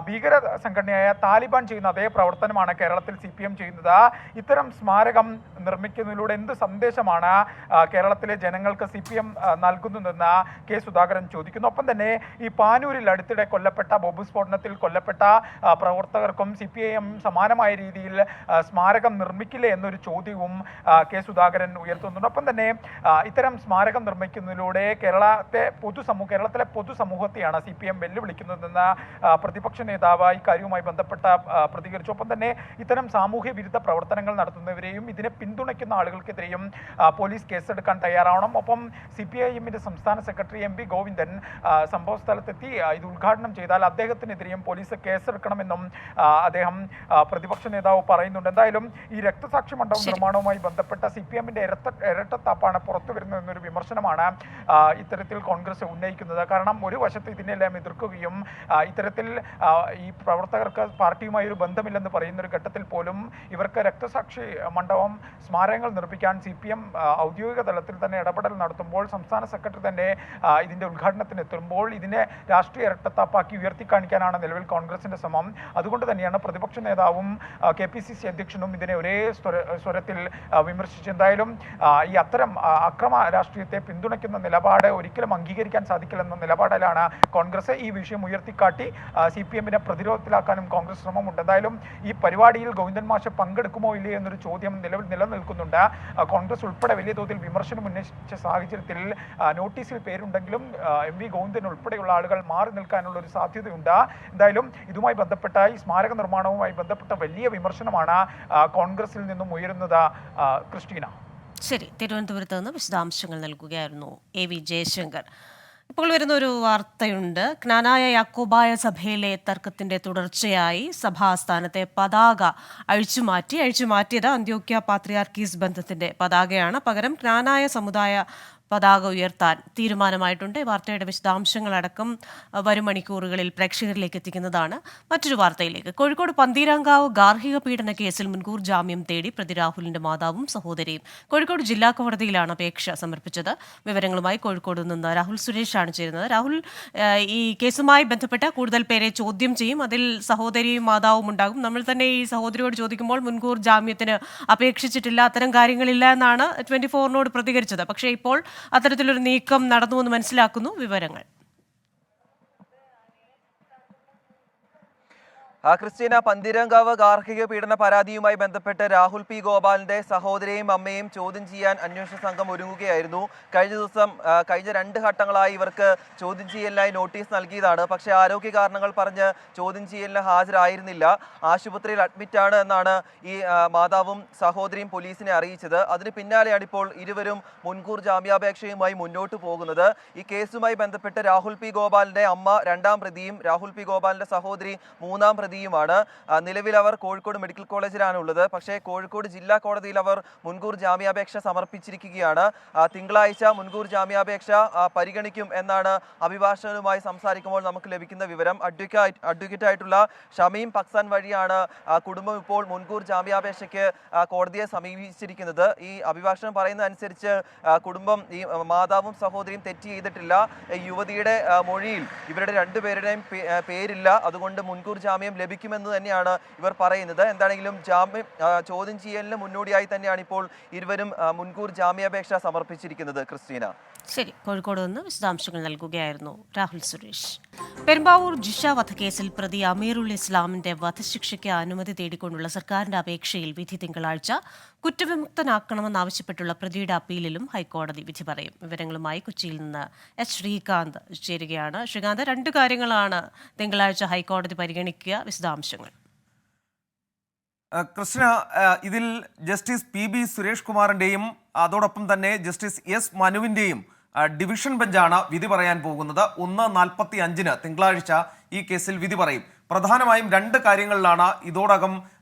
ഭീകര സംഘടനയായ താലിബാൻ ചെയ്യുന്ന അതേ പ്രവർത്തനമാണ് കേരളത്തിൽ CPM ചെയ്യുന്നത്. ഇത്തരം സ്മാരകം നിർമ്മിക്കുന്നതിലൂടെ എന്ത് സന്ദേശമാണ് കേരളത്തിലെ ജനങ്ങൾക്ക് CPM നൽകുന്നതെന്ന് കെ സുധാകരൻ ചോദിക്കുന്നു. ഒപ്പം തന്നെ ഈ പാനൂരിൽ അടുത്തിടെ കൊല്ലപ്പെട്ട ബോംബ് സ്ഫോടനത്തിൽ കൊല്ലപ്പെട്ട പ്രവർത്തകർക്കും CPIM സമാനമായ രീതിയിൽ സ്മാരകം നിർമ്മിക്കില്ലേ എന്നൊരു ചോദ്യവും കെ സുധാകരൻ ഉയർത്തുന്നുണ്ട്. ഒപ്പം തന്നെ ഇത്തരം സ്മാരകം നിർമ്മിക്കുന്നതിലൂടെ കേരളത്തിലെ പൊതുസമൂഹത്തെയാണ് CPM വെല്ലുവിളിക്കുന്നതെന്ന് പ്രതിപക്ഷ നേതാവ് ഇക്കാര്യവുമായി ബന്ധപ്പെട്ട പ്രതികരിച്ചു. ഒപ്പം തന്നെ ഇത്തരം സാമൂഹ്യ വിരുദ്ധ പ്രവർത്തനങ്ങൾ നടത്തുന്നവരെയും ഇതിനെ പിന്തുണയ്ക്കുന്ന ആളുകൾക്കെതിരെയും പോലീസ് കേസെടുക്കാൻ തയ്യാറാവണം. ഒപ്പം CPIM-ന്റെ സംസ്ഥാന സെക്രട്ടറി MV ഗോവിന്ദൻ സംഭവ സ്ഥലത്തെത്തി ഇത് ഉദ്ഘാടനം ചെയ്താൽ അദ്ദേഹത്തിനെതിരെയും പോലീസ് കേസെടുക്കണമെന്നും അദ്ദേഹം പ്രതിപക്ഷ നേതാവ് പറയുന്നുണ്ട്. എന്തായാലും ഈ രക്തസാക്ഷി മണ്ഡപം നിർമ്മാണവുമായി ബന്ധപ്പെട്ട CPM-ന്റെ ഇരട്ടത്താപ്പാണ് പുറത്തു വരുന്നതെന്നൊരു വിമർശനമാണ് ഇത്തരത്തിൽ കോൺഗ്രസ് ഉന്നയിക്കുന്നത്. കാരണം ഒരു വശത്ത് ഇതിനെല്ലാം എതിർക്കുകയും ഇത്തരത്തിൽ ഈ പ്രവർത്തകർക്ക് പാർട്ടിയുമായി ഒരു ബന്ധമില്ലെന്ന് പറയുന്ന ഒരു ഘട്ടത്തിൽ പോലും ഇവർക്ക് രക്തസാക്ഷി മണ്ഡപം സ്മാരകങ്ങൾ നിർമ്മിക്കാൻ CPM ഔദ്യോഗിക തലത്തിൽ തന്നെ ഇടപെടൽ നടത്തുമ്പോൾ, സംസ്ഥാന സെക്രട്ടറി തന്നെ ഇതിന്റെ ഉദ്ഘാടനത്തിന് എത്തുമ്പോൾ ഇതിനെ രാഷ്ട്രീയ ഇരട്ടത്താപ്പാക്കി ഉയർത്തിക്കാണിക്കാനാണ് നിലവിൽ കോൺഗ്രസിന്റെ ശ്രമം. അതുകൊണ്ട് തന്നെയാണ് പ്രതിപക്ഷ നേതാവും KPCC അധ്യക്ഷനും ഇതിനെ ഒരേ സ്വരത്തിൽ വിമർശിച്ചു. എന്തായാലും ഈ അത്തരം അക്രമ രാഷ്ട്രീയത്തെ പിന്തുണയ്ക്കുന്ന നിലപാട് ഒരിക്കലും അംഗീകരിക്കാൻ സാധിക്കില്ലെന്ന നിലപാടിലാണ് കോൺഗ്രസ്. ഈ വിഷയം ഉയർത്തിക്കാട്ടി CPM-നെ പ്രതിരോധത്തിലാക്കാനും കോൺഗ്രസ് ശ്രമമുണ്ട്. എന്തായാലും ഈ പരിപാടിയിൽ ഗോവിന്ദൻ മാഷ് പങ്കെടുക്കുമോ ഇല്ലേ എന്നൊരു ചോദ്യം നിലവിൽ നിലനിൽക്കുന്നുണ്ട്. കോൺഗ്രസ് ഉൾപ്പെടെ വലിയ തോതിൽ വിമർശനം ഉന്നയിച്ച സാഹചര്യത്തിൽ നോട്ടീസിൽ പേരുണ്ടെങ്കിലും MV ഗോവിന്ദൻ ഉൾപ്പെടെയുള്ള ആളുകൾ മാറി നിൽക്കാനുള്ള ഒരു സാധ്യതയുണ്ട്. എന്തായാലും ഇതുമായി ബന്ധപ്പെട്ട ഈ സ്മാരക നിർമ്മാണവുമായി ബന്ധപ്പെട്ട വലിയ വിമർശനമാണ് കോൺഗ്രസിൽ നിന്നും ഉയരുന്നത്. ക്രിസ്റ്റീന. ശരി, തിരുവനന്തപുരത്ത് നിന്ന് വിശദാംശങ്ങൾ നൽകുകയായിരുന്നു AV ജയശങ്കർ. ഇപ്പോൾ വരുന്ന ഒരു വാർത്തയുണ്ട്. ക്നാനായ യാക്കോബായ സഭയിലെ തർക്കത്തിന്റെ തുടർച്ചയായി സഭാസ്ഥാനത്തെ പതാക അഴിച്ചുമാറ്റിയത് അന്ത്യോക്യ പാത്രിയാർക്കീസ് ബന്ധത്തിന്റെ പതാകയാണ്. പകരം ക്നാനായ സമുദായ പതാക ഉയർത്താൻ തീരുമാനമായിട്ടുണ്ട്. വാർത്തയുടെ വിശദാംശങ്ങളടക്കം വരും മണിക്കൂറുകളിൽ പ്രേക്ഷകരിലേക്ക് എത്തിക്കുന്നതാണ്. മറ്റൊരു വാർത്തയിലേക്ക്. കോഴിക്കോട് പന്തീരാങ്കാവ് ഗാർഹിക പീഡന കേസിൽ മുൻകൂർ ജാമ്യം തേടി പ്രതി രാഹുലിന്റെ മാതാവും സഹോദരിയും കോഴിക്കോട് ജില്ലാ കോടതിയിലാണ് അപേക്ഷ സമർപ്പിച്ചത്. വിവരങ്ങളുമായി കോഴിക്കോട് നിന്ന് രാഹുൽ സുരേഷാണ് ചേരുന്നത്. രാഹുൽ, ഈ കേസുമായി ബന്ധപ്പെട്ട കൂടുതൽ പേരെ ചോദ്യം ചെയ്യും. അതിൽ സഹോദരിയും മാതാവും ഉണ്ടാകും. നമ്മൾ തന്നെ ഈ സഹോദരിയോട് ചോദിക്കുമ്പോൾ മുൻകൂർ ജാമ്യത്തിന് അപേക്ഷിച്ചിട്ടില്ല, അത്തരം കാര്യങ്ങളില്ല എന്നാണ് 24-നോട് പ്രതികരിച്ചത്. പക്ഷേ ഇപ്പോൾ അത്തരത്തിലൊരു നീക്കം നടന്നുവെന്ന് മനസ്സിലാക്കുന്നു. വിവരങ്ങൾ. ക്രിസ്റ്റീന, പന്തീരാങ്കാവ് ഗാർഹിക പീഡന പരാതിയുമായി ബന്ധപ്പെട്ട് രാഹുൽ P. ഗോപാലിന്റെ സഹോദരിയെയും അമ്മയും ചോദ്യം ചെയ്യാൻ അന്വേഷണ സംഘം ഒരുങ്ങുകയായിരുന്നു. കഴിഞ്ഞ 2 ഘട്ടങ്ങളായി ഇവർക്ക് ചോദ്യം ചെയ്യലിനായി നോട്ടീസ് നൽകിയതാണ്. പക്ഷേ ആരോഗ്യ കാരണങ്ങൾ പറഞ്ഞ് ചോദ്യം ചെയ്യലിന് ഹാജരായിരുന്നില്ല. ആശുപത്രിയിൽ അഡ്മിറ്റാണ് എന്നാണ് ഈ മാതാവും സഹോദരിയും പോലീസിനെ അറിയിച്ചത്. അതിന് പിന്നാലെയാണ് ഇപ്പോൾ ഇരുവരും മുൻകൂർ ജാമ്യാപേക്ഷയുമായി മുന്നോട്ട് പോകുന്നത്. ഈ കേസുമായി ബന്ധപ്പെട്ട് രാഹുൽ P. ഗോപാലിന്റെ അമ്മ 2ാം പ്രതിയും രാഹുൽ P. ഗോപാലിന്റെ സഹോദരി 3ാം പ്രതിയുമാണ്. നിലവിൽ അവർ കോഴിക്കോട് മെഡിക്കൽ കോളേജിലാണ് ഉള്ളത്. പക്ഷേ കോഴിക്കോട് ജില്ലാ കോടതിയിൽ അവർ മുൻകൂർ ജാമ്യാപേക്ഷ സമർപ്പിച്ചിരിക്കുകയാണ്. തിങ്കളാഴ്ച മുൻകൂർ ജാമ്യാപേക്ഷ പരിഗണിക്കും എന്നാണ് അഭിഭാഷകനുമായി സംസാരിക്കുമ്പോൾ നമുക്ക് ലഭിക്കുന്ന വിവരം. അഡ്വക്കേറ്റ് ആയിട്ടുള്ള ഷമീം പക്സാൻ വഴിയാണ് കുടുംബം ഇപ്പോൾ മുൻകൂർ ജാമ്യാപേക്ഷയ്ക്ക് കോടതിയെ സമീപിച്ചിരിക്കുന്നത്. ഈ അഭിഭാഷകൻ പറയുന്ന അനുസരിച്ച് കുടുംബം, ഈ മാതാവും സഹോദരിയും തെറ്റ് ചെയ്തിട്ടില്ല. യുവതിയുടെ മൊഴിയിൽ ഇവരുടെ 2 പേരുടെയും പേരില്ല. അതുകൊണ്ട് മുൻകൂർ ജാമ്യം ലഭിക്കുമെന്ന് തന്നെയാണ് ഇവർ പറയുന്നത്. എന്താണെങ്കിലും ചോദ്യം ചെയ്യലിന് മുന്നോടിയായി തന്നെയാണ് ഇപ്പോൾ ഇരുവരും മുൻകൂർ ജാമ്യാപേക്ഷ സമർപ്പിച്ചിരിക്കുന്നത്. ക്രിസ്റ്റീന. ശരി, കോഴിക്കോട് നിന്ന് വിശദാംശങ്ങൾ നൽകുകയായിരുന്നു രാഹുൽ സുരേഷ്. പെരുമ്പാവൂർ ജിഷ വധക്കേസിൽ പ്രതി അമീറുൽ ഇസ്ലാമിന്റെ വധശിക്ഷയ്ക്ക് അനുമതി തേടിക്കൊണ്ടുള്ള സർക്കാരിന്റെ അപേക്ഷയിൽ വിധി തിങ്കളാഴ്ച. കുറ്റവിമുക്തനാക്കണമെന്നാവശ്യപ്പെട്ടുള്ള പ്രതിയുടെ അപ്പീലിലും ഹൈക്കോടതി വിധി പറയും. വിവരങ്ങളുമായി കൊച്ചിയിൽ നിന്ന് എസ് ശ്രീകാന്ത് ചേരുകയാണ്. ശ്രീകാന്ത്, രണ്ട് കാര്യങ്ങളാണ് തിങ്കളാഴ്ച ഹൈക്കോടതി പരിഗണിക്കുക. വിശദാംശങ്ങൾ. കൃഷ്ണ, ഇതിൽ ജസ്റ്റിസ് പി ബി സുരേഷ് കുമാറിൻ്റെയും അതോടൊപ്പം തന്നെ ജസ്റ്റിസ് എസ് മനുവിൻ്റെയും ഡിവിഷൻ ബെഞ്ചാണ് വിധി പറയാൻ പോകുന്നത്. 1:45 തിങ്കളാഴ്ച ഈ കേസിൽ വിധി പറയും. പ്രധാനമായും രണ്ട് കാര്യങ്ങളിലാണ് ഇതോടകം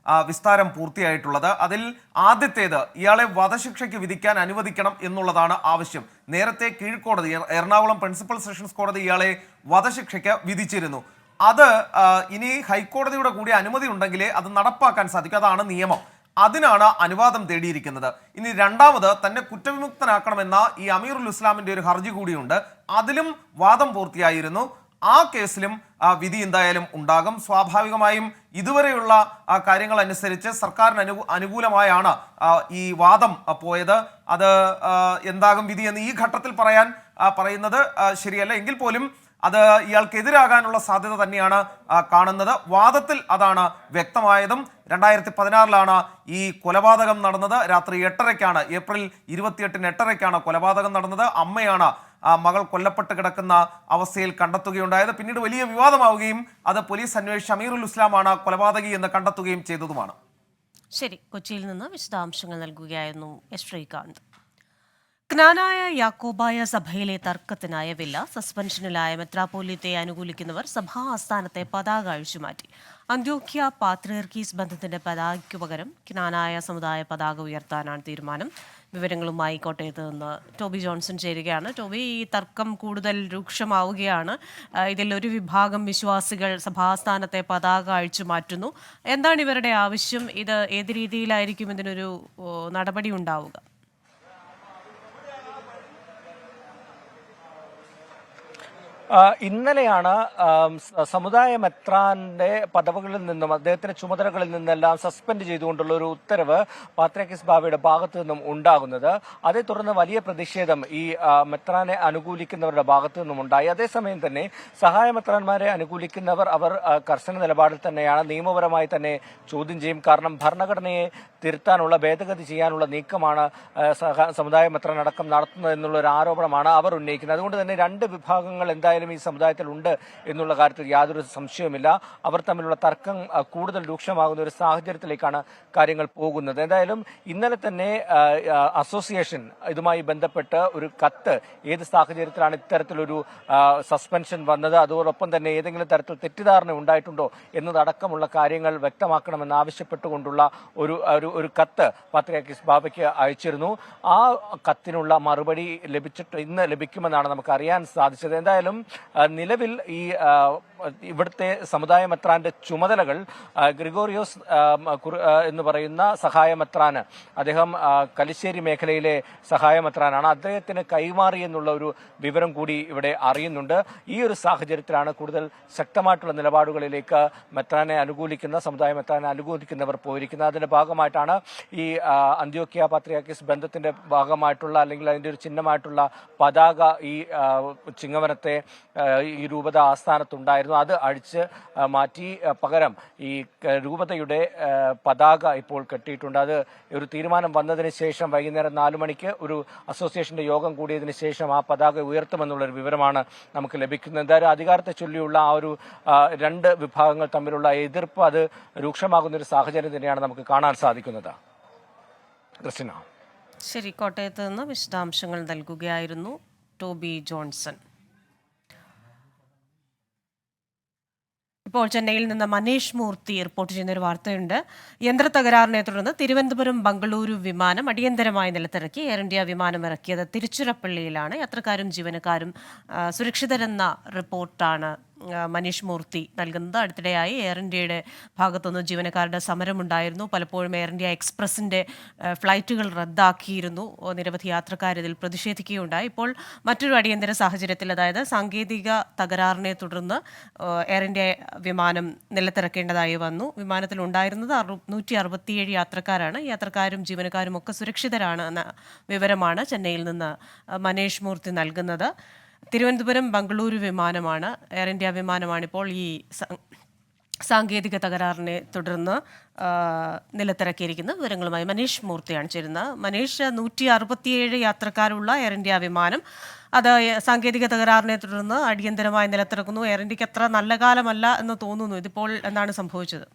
വിസ്താരം പൂർത്തിയായിട്ടുള്ളത്. അതിൽ ആദ്യത്തേത്, ഇയാളെ വധശിക്ഷയ്ക്ക് വിധിക്കാൻ അനുവദിക്കണം എന്നുള്ളതാണ് ആവശ്യം. നേരത്തെ കീഴ്ക്കോടതി, എറണാകുളം പ്രിൻസിപ്പൽ സെഷൻസ് കോടതി ഇയാളെ വധശിക്ഷയ്ക്ക് വിധിച്ചിരുന്നു. അത് ഇനി ഹൈക്കോടതിയുടെ കൂടി അനുമതി ഉണ്ടെങ്കിലേ അത് നടപ്പാക്കാൻ സാധിക്കും. അതാണ് നിയമം. അതിനാണ് അനുവാദം തേടിയിരിക്കുന്നത്. ഇനി രണ്ടാമത്, തന്നെ കുറ്റവിമുക്തനാക്കണമെന്ന ഈ അമീറുൽ ഇസ്ലാമിന്റെ ഒരു ഹർജി കൂടിയുണ്ട്. അതിലും വാദം പൂർത്തിയായിരുന്നു. ആ കേസിലും വിധി എന്തായാലും ഉണ്ടാകും. സ്വാഭാവികമായും ഇതുവരെയുള്ള കാര്യങ്ങൾ അനുസരിച്ച് സർക്കാരിന് അനുകൂലമായാണ് ഈ വാദം പോയത്. അത് എന്താകും വിധി എന്ന് ഈ ഘട്ടത്തിൽ പറയുന്നത് ശരിയല്ല. എങ്കിൽ പോലും അത് ഇയാൾക്കെതിരാകാനുള്ള സാധ്യത തന്നെയാണ് കാണുന്നത്. വാദത്തിൽ അതാണ് വ്യക്തമായതും. 2016 ഈ കൊലപാതകം നടന്നത്. രാത്രി 8:30 ഏപ്രിൽ 28 8:30 കൊലപാതകം നടന്നത്. അമ്മയാണ് മകൾ കൊല്ലപ്പെട്ട് കിടക്കുന്ന അവസ്ഥയിൽ കണ്ടെത്തുകയുണ്ടായത്. പിന്നീട് വലിയ വിവാദമാവുകയും അത് പോലീസ് അന്വേഷിച്ച് അമീറുൽ ഇസ്ലാമാണ് കൊലപാതകി എന്ന് കണ്ടെത്തുകയും ചെയ്തതുമാണ്. ശരി, കൊച്ചിയിൽ നിന്ന് വിശദാംശങ്ങൾ നൽകുകയായിരുന്നു എസ് ശ്രീകാന്ത്. ക്നാനായ യാക്കോബായ സഭയിലെ തർക്കത്തിനായവില്ല. സസ്പെൻഷനിലായ മെത്രാപ്പോലീത്തെ അനുകൂലിക്കുന്നവർ സഭാ ആസ്ഥാനത്തെ പതാക അഴിച്ചുമാറ്റി. അന്ത്യോക്യ പാത്രിയർക്കീസ് ബന്ധത്തിന്റെ പതാകയ്ക്കു പകരം ക്നാനായ സമുദായ പതാക ഉയർത്താനാണ് തീരുമാനം. വിവരങ്ങളുമായി കോട്ടയത്ത് നിന്ന് ടോബി ജോൺസൺ ചേരുകയാണ്. ടോബി, ഈ തർക്കം കൂടുതൽ രൂക്ഷമാവുകയാണ്. ഇതിൽ ഒരു വിഭാഗം വിശ്വാസികൾ സഭാസ്ഥാനത്തെ പതാക അഴിച്ചു മാറ്റുന്നു. എന്താണ് ഇവരുടെ ആവശ്യം? ഇത് ഏത് രീതിയിലായിരിക്കും ഇതിനൊരു നടപടി ഉണ്ടാവുക? ഇന്നലെയാണ് സമുദായ മെത്രാന്റെ പദവികളിൽ നിന്നും അദ്ദേഹത്തിന്റെ ചുമതലകളിൽ നിന്നെല്ലാം സസ്പെൻഡ് ചെയ്തുകൊണ്ടുള്ള ഒരു ഉത്തരവ് പാത്രിയാർക്കീസ് ബാവയുടെ ഭാഗത്തു നിന്നും ഉണ്ടാകുന്നത്. അതേ തുടർന്ന് വലിയ പ്രതിഷേധം ഈ മെത്രാനെ അനുകൂലിക്കുന്നവരുടെ ഭാഗത്തു നിന്നും ഉണ്ടായി. അതേസമയം തന്നെ സഹായ മെത്രാന്മാരെ അനുകൂലിക്കുന്നവർ കർശന നിലപാടിൽ തന്നെയാണ്. നിയമപരമായി തന്നെ ചോദ്യം ചെയ്യും. കാരണം ഭരണഘടനയെ തിരുത്താനുള്ള, ഭേദഗതി ചെയ്യാനുള്ള നീക്കമാണ് സമുദായ മെത്രാൻ അടക്കം നടത്തുന്നത് എന്നുള്ള ഒരു ആരോപണമാണ് അവർ ഉന്നയിക്കുന്നത്. അതുകൊണ്ട് തന്നെ രണ്ട് വിഭാഗങ്ങൾ എന്തായാലും ഈ സമുദായത്തിൽ ഉണ്ട് എന്നുള്ള കാര്യത്തിൽ യാതൊരു സംശയവുമില്ല. അവർ തമ്മിലുള്ള തർക്കം കൂടുതൽ രൂക്ഷമാകുന്ന ഒരു സാഹചര്യത്തിലേക്കാണ് കാര്യങ്ങൾ പോകുന്നത്. എന്തായാലും ഇന്നലെ തന്നെ അസോസിയേഷൻ ഇതുമായി ബന്ധപ്പെട്ട് ഒരു കത്ത്, ഏത് സാഹചര്യത്തിലാണ് ഇത്തരത്തിലൊരു സസ്പെൻഷൻ വന്നത്, അതോടൊപ്പം തന്നെ ഏതെങ്കിലും തരത്തിൽ തെറ്റിദ്ധാരണ ഉണ്ടായിട്ടുണ്ടോ എന്നതടക്കമുള്ള കാര്യങ്ങൾ വ്യക്തമാക്കണമെന്ന് ആവശ്യപ്പെട്ടുകൊണ്ടുള്ള ഒരു കത്ത് പാത്രിയാർക്കീസ് ബാവയ്ക്ക് അയച്ചിരുന്നു. ആ കത്തിനുള്ള മറുപടി ഇന്ന് ലഭിക്കുമെന്നാണ് നമുക്ക് അറിയാൻ സാധിച്ചത്. എന്തായാലും നിലവിൽ ഈ ഇവിടുത്തെ സമുദായ മെത്രാന്റെ ചുമതലകൾ ഗ്രിഗോറിയോസ് എന്ന് പറയുന്ന സഹായ മെത്രാന്, അദ്ദേഹം കലിശ്ശേരി മേഖലയിലെ സഹായ മെത്രാനാണ്, അദ്ദേഹത്തിന് കൈമാറി എന്നുള്ള ഒരു വിവരം കൂടി ഇവിടെ അറിയുന്നുണ്ട്. ഈ ഒരു സാഹചര്യത്തിലാണ് കൂടുതൽ ശക്തമായിട്ടുള്ള നിലപാടുകളിലേക്ക് മെത്രാനെ അനുകൂലിക്കുന്ന, സമുദായ മെത്രാനെ അനുകൂലിക്കുന്നവർ പോയിരിക്കുന്നത്. അതിന്റെ ഭാഗമായിട്ടാണ് ഈ അന്ത്യോക്യ പാത്രിയാർക്കീസ് ബന്ധത്തിന്റെ ഭാഗമായിട്ടുള്ള, അല്ലെങ്കിൽ അതിന്റെ ഒരു ചിഹ്നമായിട്ടുള്ള പതാക ഈ ചിങ്ങവനത്തെ ഈ രൂപത ആസ്ഥാനത്തുണ്ടായിരുന്നു. അത് അഴിച്ച് മാറ്റി പകരം ഈ രൂപതയുടെ പതാക ഇപ്പോൾ കെട്ടിയിട്ടുണ്ട്. അത് ഒരു തീരുമാനം വന്നതിന് ശേഷം വൈകുന്നേരം 4 മണിക്ക് ഒരു അസോസിയേഷന്റെ യോഗം കൂടിയതിനു ശേഷം ആ പതാക ഉയർത്തുമെന്നുള്ളൊരു വിവരമാണ് നമുക്ക് ലഭിക്കുന്നത്. എന്തായാലും അധികാരത്തെ ചൊല്ലിയുള്ള ആ ഒരു രണ്ട് വിഭാഗങ്ങൾ തമ്മിലുള്ള എതിർപ്പ് അത് രൂക്ഷമാകുന്ന ഒരു സാഹചര്യം തന്നെയാണ് നമുക്ക് കാണാൻ സാധിക്കുന്നത്. ക്രിസ്റ്റീന. ശരി, കോട്ടയത്ത് നിന്ന് വിശദാംശങ്ങൾ നൽകുകയായിരുന്നു ടോബി ജോൺസൺ. ഇപ്പോൾ ചെന്നൈയിൽ നിന്ന് മനീഷ് മൂർത്തി റിപ്പോർട്ട് ചെയ്യുന്നൊരു വാർത്തയുണ്ട്. യന്ത്ര തകരാറിനെ തുടർന്ന് തിരുവനന്തപുരം ബംഗളൂരു വിമാനം അടിയന്തരമായി നിലത്തിറക്കി. എയർ ഇന്ത്യ വിമാനം ഇറക്കിയത് തിരുച്ചിറപ്പള്ളിയിലാണ്. യാത്രക്കാരും ജീവനക്കാരും സുരക്ഷിതരെന്ന റിപ്പോർട്ടാണ് മനീഷ് മൂർത്തി നൽകുന്നത്. അടുത്തിടെയായി എയർ ഇന്ത്യയുടെ ഭാഗത്തുനിന്ന് ജീവനക്കാരുടെ സമരമുണ്ടായിരുന്നു. പലപ്പോഴും എയർ ഇന്ത്യ എക്സ്പ്രസിൻ്റെ ഫ്ലൈറ്റുകൾ റദ്ദാക്കിയിരുന്നു. നിരവധി യാത്രക്കാർ ഇതിൽ പ്രതിഷേധിക്കുകയുണ്ടായി. ഇപ്പോൾ മറ്റൊരു അടിയന്തര സാഹചര്യത്തിൽ, അതായത് സാങ്കേതിക തകരാറിനെ തുടർന്ന് എയർ ഇന്ത്യ വിമാനം നിലത്തിറക്കേണ്ടതായി വന്നു. വിമാനത്തിൽ ഉണ്ടായിരുന്നത് 167 യാത്രക്കാരാണ്. യാത്രക്കാരും ജീവനക്കാരും ഒക്കെ സുരക്ഷിതരാണ് എന്ന വിവരമാണ് ചെന്നൈയിൽ നിന്ന് മനീഷ് മൂർത്തി നൽകുന്നത്. തിരുവനന്തപുരം ബംഗളൂരു വിമാനമാണ്, എയർ ഇന്ത്യ വിമാനമാണിപ്പോൾ ഈ സാങ്കേതിക തകരാറിനെ തുടർന്ന് നിലത്തിറക്കിയിരിക്കുന്ന വിവരങ്ങളുമായി മനീഷ് മൂർത്തിയാണ് ചേരുന്നത്. മനീഷ്, 167 യാത്രക്കാരുള്ള എയർ ഇന്ത്യ വിമാനം അത് സാങ്കേതിക തകരാറിനെ തുടർന്ന് അടിയന്തരമായി നിലത്തിറക്കുന്നു. എയർ ഇന്ത്യക്ക് അത്ര നല്ല കാലമല്ല എന്ന് തോന്നുന്നു. ഇതിപ്പോൾ എന്താണ് സംഭവിച്ചത്?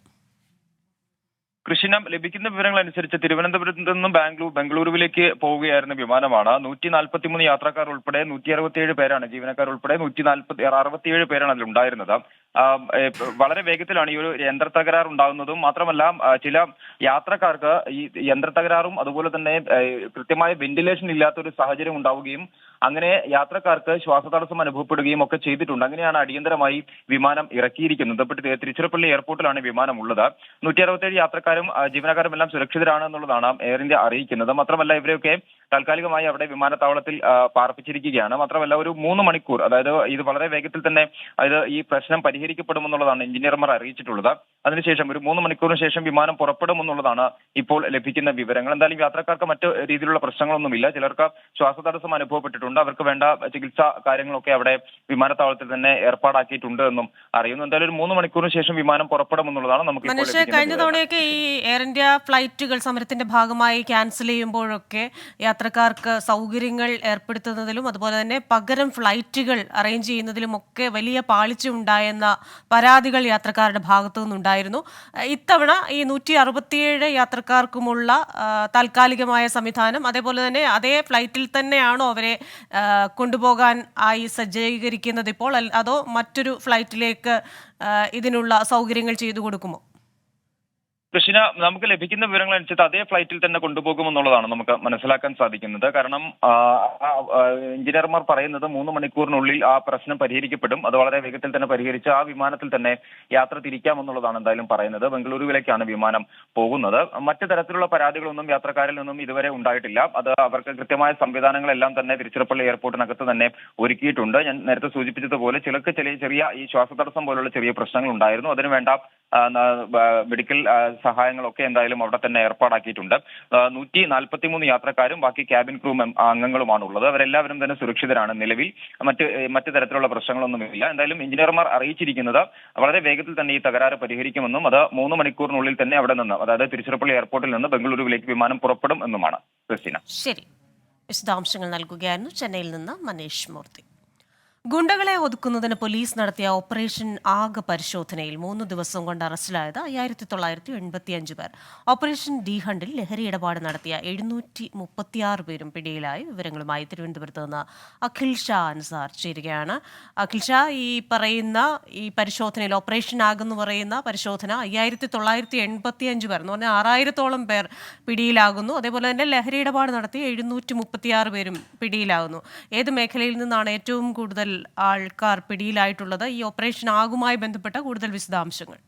കൃഷിന ലഭിക്കുന്ന വിവരങ്ങൾ അനുസരിച്ച് തിരുവനന്തപുരത്ത് നിന്നും ബംഗളൂരുവിലേക്ക് പോവുകയായിരുന്ന വിമാനമാണ്. 143 യാത്രക്കാർ ഉൾപ്പെടെ 167 പേരാണ്, ജീവനക്കാർ ഉൾപ്പെടെ 167 പേരാണ് അതിലുണ്ടായിരുന്നത്. വളരെ വേഗത്തിലാണ് ഈ ഒരു യന്ത്ര തകരാർ ഉണ്ടാകുന്നതും മാത്രമല്ല ചില യാത്രക്കാർക്ക് ഈ യന്ത്ര തകരാറും അതുപോലെ തന്നെ കൃത്യമായ വെന്റിലേഷൻ ഇല്ലാത്ത ഒരു സാഹചര്യം ഉണ്ടാവുകയും അങ്ങനെ യാത്രക്കാർക്ക് ശ്വാസതടസ്സം അനുഭവപ്പെടുകയും ഒക്കെ ചെയ്തിട്ടുണ്ട്. അങ്ങനെയാണ് അടിയന്തരമായി വിമാനം ഇറക്കിയിരിക്കുന്നത്. ഇപ്പോൾ തിരുച്ചിറപ്പള്ളി എയർപോർട്ടിലാണ് വിമാനം ഉള്ളത്. 167 യാത്രക്കാരും ജീവനക്കാരും എല്ലാം സുരക്ഷിതരാണ് എന്നുള്ളതാണ് എയർ ഇന്ത്യ അറിയിക്കുന്നത്. മാത്രമല്ല ഇവരെയൊക്കെ താൽക്കാലികമായി അവിടെ വിമാനത്താവളത്തിൽ പാർപ്പിച്ചിരിക്കുകയാണ്. മാത്രമല്ല ഒരു 3 മണിക്കൂർ, അതായത് ഇത് വളരെ വേഗത്തിൽ തന്നെ ഈ പ്രശ്നം പരിഹരിക്കപ്പെടുമെന്നുള്ളതാണ് എഞ്ചിനീയർമാർ അറിയിച്ചിട്ടുള്ളത്. അതിനുശേഷം ഒരു 3 മണിക്കൂറിന് ശേഷം വിമാനം പുറപ്പെടുമെന്നുള്ളതാണ് ഇപ്പോൾ ലഭിക്കുന്ന വിവരങ്ങൾ. എന്തായാലും യാത്രക്കാർക്ക് മറ്റു രീതിയിലുള്ള പ്രശ്നങ്ങളൊന്നുമില്ല. ചിലർക്ക് ശ്വാസതടസ്സം അനുഭവപ്പെട്ടിട്ടുണ്ട്. അവർക്ക് വേണ്ട ചികിത്സാ കാര്യങ്ങളൊക്കെ അവിടെ വിമാനത്താവളത്തിൽ തന്നെ ഏർപ്പാടാക്കിയിട്ടുണ്ട് എന്നും അറിയുന്നു. എന്തായാലും ഒരു 3 മണിക്കൂറിന് ശേഷം വിമാനം പുറപ്പെടുമെന്നുള്ളതാണ് നമുക്ക് കഴിഞ്ഞ തവണയൊക്കെ ഈ എയർ ഇന്ത്യ ഫ്ലൈറ്റുകൾ സമരത്തിന്റെ ഭാഗമായി ക്യാൻസൽ ചെയ്യുമ്പോഴൊക്കെ യാത്രക്കാർക്ക് സൗകര്യങ്ങൾ ഏർപ്പെടുത്തുന്നതിലും അതുപോലെ തന്നെ പകരം ഫ്ലൈറ്റുകൾ അറേഞ്ച് ചെയ്യുന്നതിലും ഒക്കെ വലിയ പാളിച്ച ഉണ്ടായെന്ന പരാതികൾ യാത്രക്കാരുടെ ഭാഗത്തു നിന്നുണ്ടായിരുന്നു. ഇത്തവണ ഈ 167 യാത്രക്കാർക്കുമുള്ള താൽക്കാലികമായ സംവിധാനം, അതേപോലെ തന്നെ അതേ ഫ്ലൈറ്റിൽ തന്നെയാണോ അവരെ കൊണ്ടുപോകാൻ ആയി സജ്ജീകരിക്കുന്നത് ഇപ്പോൾ, അതോ മറ്റൊരു ഫ്ലൈറ്റിലേക്ക് ഇതിനുള്ള സൗകര്യങ്ങൾ ചെയ്തു കൊടുക്കുമോ? കൃഷിന നമുക്ക് ലഭിക്കുന്ന വിവരങ്ങൾ അനുസരിച്ച് അതേ ഫ്ലൈറ്റിൽ തന്നെ കൊണ്ടുപോകുമെന്നുള്ളതാണ് നമുക്ക് മനസ്സിലാക്കാൻ സാധിക്കുന്നത്. കാരണം എഞ്ചിനീയർമാർ പറയുന്നത് 3 മണിക്കൂറിനുള്ളിൽ ആ പ്രശ്നം പരിഹരിക്കപ്പെടും. അത് വളരെ വേഗത്തിൽ തന്നെ പരിഹരിച്ച് ആ വിമാനത്തിൽ തന്നെ യാത്ര തിരിക്കാമെന്നുള്ളതാണ് എന്തായാലും പറയുന്നത്. ബംഗളൂരുവിലേക്കാണ് വിമാനം പോകുന്നത്. മറ്റു തരത്തിലുള്ള പരാതികളൊന്നും യാത്രക്കാരിൽ നിന്നും ഇതുവരെ ഉണ്ടായിട്ടില്ല. അത് അവർക്ക് കൃത്യമായ സംവിധാനങ്ങളെല്ലാം തന്നെ തിരുച്ചിറപ്പള്ളി എയർപോർട്ടിനകത്ത് തന്നെ ഒരുക്കിയിട്ടുണ്ട്. ഞാൻ നേരത്തെ സൂചിപ്പിച്ചതുപോലെ ചിലർക്ക് ചെറിയ ഈ ശ്വാസതടസ്സം പോലുള്ള ചെറിയ പ്രശ്നങ്ങൾ ഉണ്ടായിരുന്നു. അതിനുവേണ്ട മെഡിക്കൽ സഹായങ്ങളൊക്കെ എന്തായാലും അവിടെ തന്നെ ഏർപ്പാടാക്കിയിട്ടുണ്ട്. 143 യാത്രക്കാരും ബാക്കി ക്യാബിൻ ക്രൂ അംഗങ്ങളുമാണ് ഉള്ളത്. അവരെല്ലാവരും തന്നെ സുരക്ഷിതരാണ്. നിലവിൽ മറ്റു തരത്തിലുള്ള പ്രശ്നങ്ങളൊന്നുമില്ല. എന്തായാലും എഞ്ചിനീയർമാർ അറിയിച്ചിരിക്കുന്നത് വളരെ വേഗത്തിൽ തന്നെ ഈ തകരാറ് പരിഹരിക്കുമെന്നും അത് 3 മണിക്കൂറിനുള്ളിൽ തന്നെ അവിടെ നിന്ന്, അതായത് തിരുച്ചിറപ്പള്ളി എയർപോർട്ടിൽ നിന്ന് ബംഗളൂരുവിലേക്ക് വിമാനം പുറപ്പെടും എന്നുമാണ്. ക്രിസ്റ്റീന, ശരി, വിശദാംശങ്ങൾ നൽകുകയായിരുന്നു ചെന്നൈയിൽ നിന്ന് മനീഷ് മൂർത്തി. ഗുണ്ടകളെ ഒതുക്കുന്നതിന് പോലീസ് നടത്തിയ ഓപ്പറേഷൻ ആഗ് പരിശോധനയിൽ 3 ദിവസം കൊണ്ട് അറസ്റ്റിലായത് 5985 പേർ. ഓപ്പറേഷൻ ഡി ഹണ്ടിൽ ലഹരി ഇടപാട് നടത്തിയ 736 പേരും പിടിയിലായി. വിവരങ്ങളുമായി തിരുവനന്തപുരത്ത് നിന്ന് അഖിൽ ഷാ അൻസാർ ചേരുകയാണ്. അഖിൽ ഷാ, ഈ പരിശോധനയിൽ ഓപ്പറേഷൻ ആഗ് എന്ന് പറയുന്ന പരിശോധന 5985 പേർ എന്ന് പറഞ്ഞാൽ 6000-ഓളം പേർ പിടിയിലാകുന്നു. അതേപോലെ തന്നെ ലഹരി ഇടപാട് നടത്തി 736 പേരും പിടിയിലാകുന്നു. ഏത് മേഖലയിൽ നിന്നാണ് ഏറ്റവും കൂടുതൽ ആൾക്കാർ പിടിയിലായിട്ടുള്ളത്? ഈ ഓപ്പറേഷൻ ആഗുമായി ബന്ധപ്പെട്ട കൂടുതൽ വിശദാംശങ്ങൾ.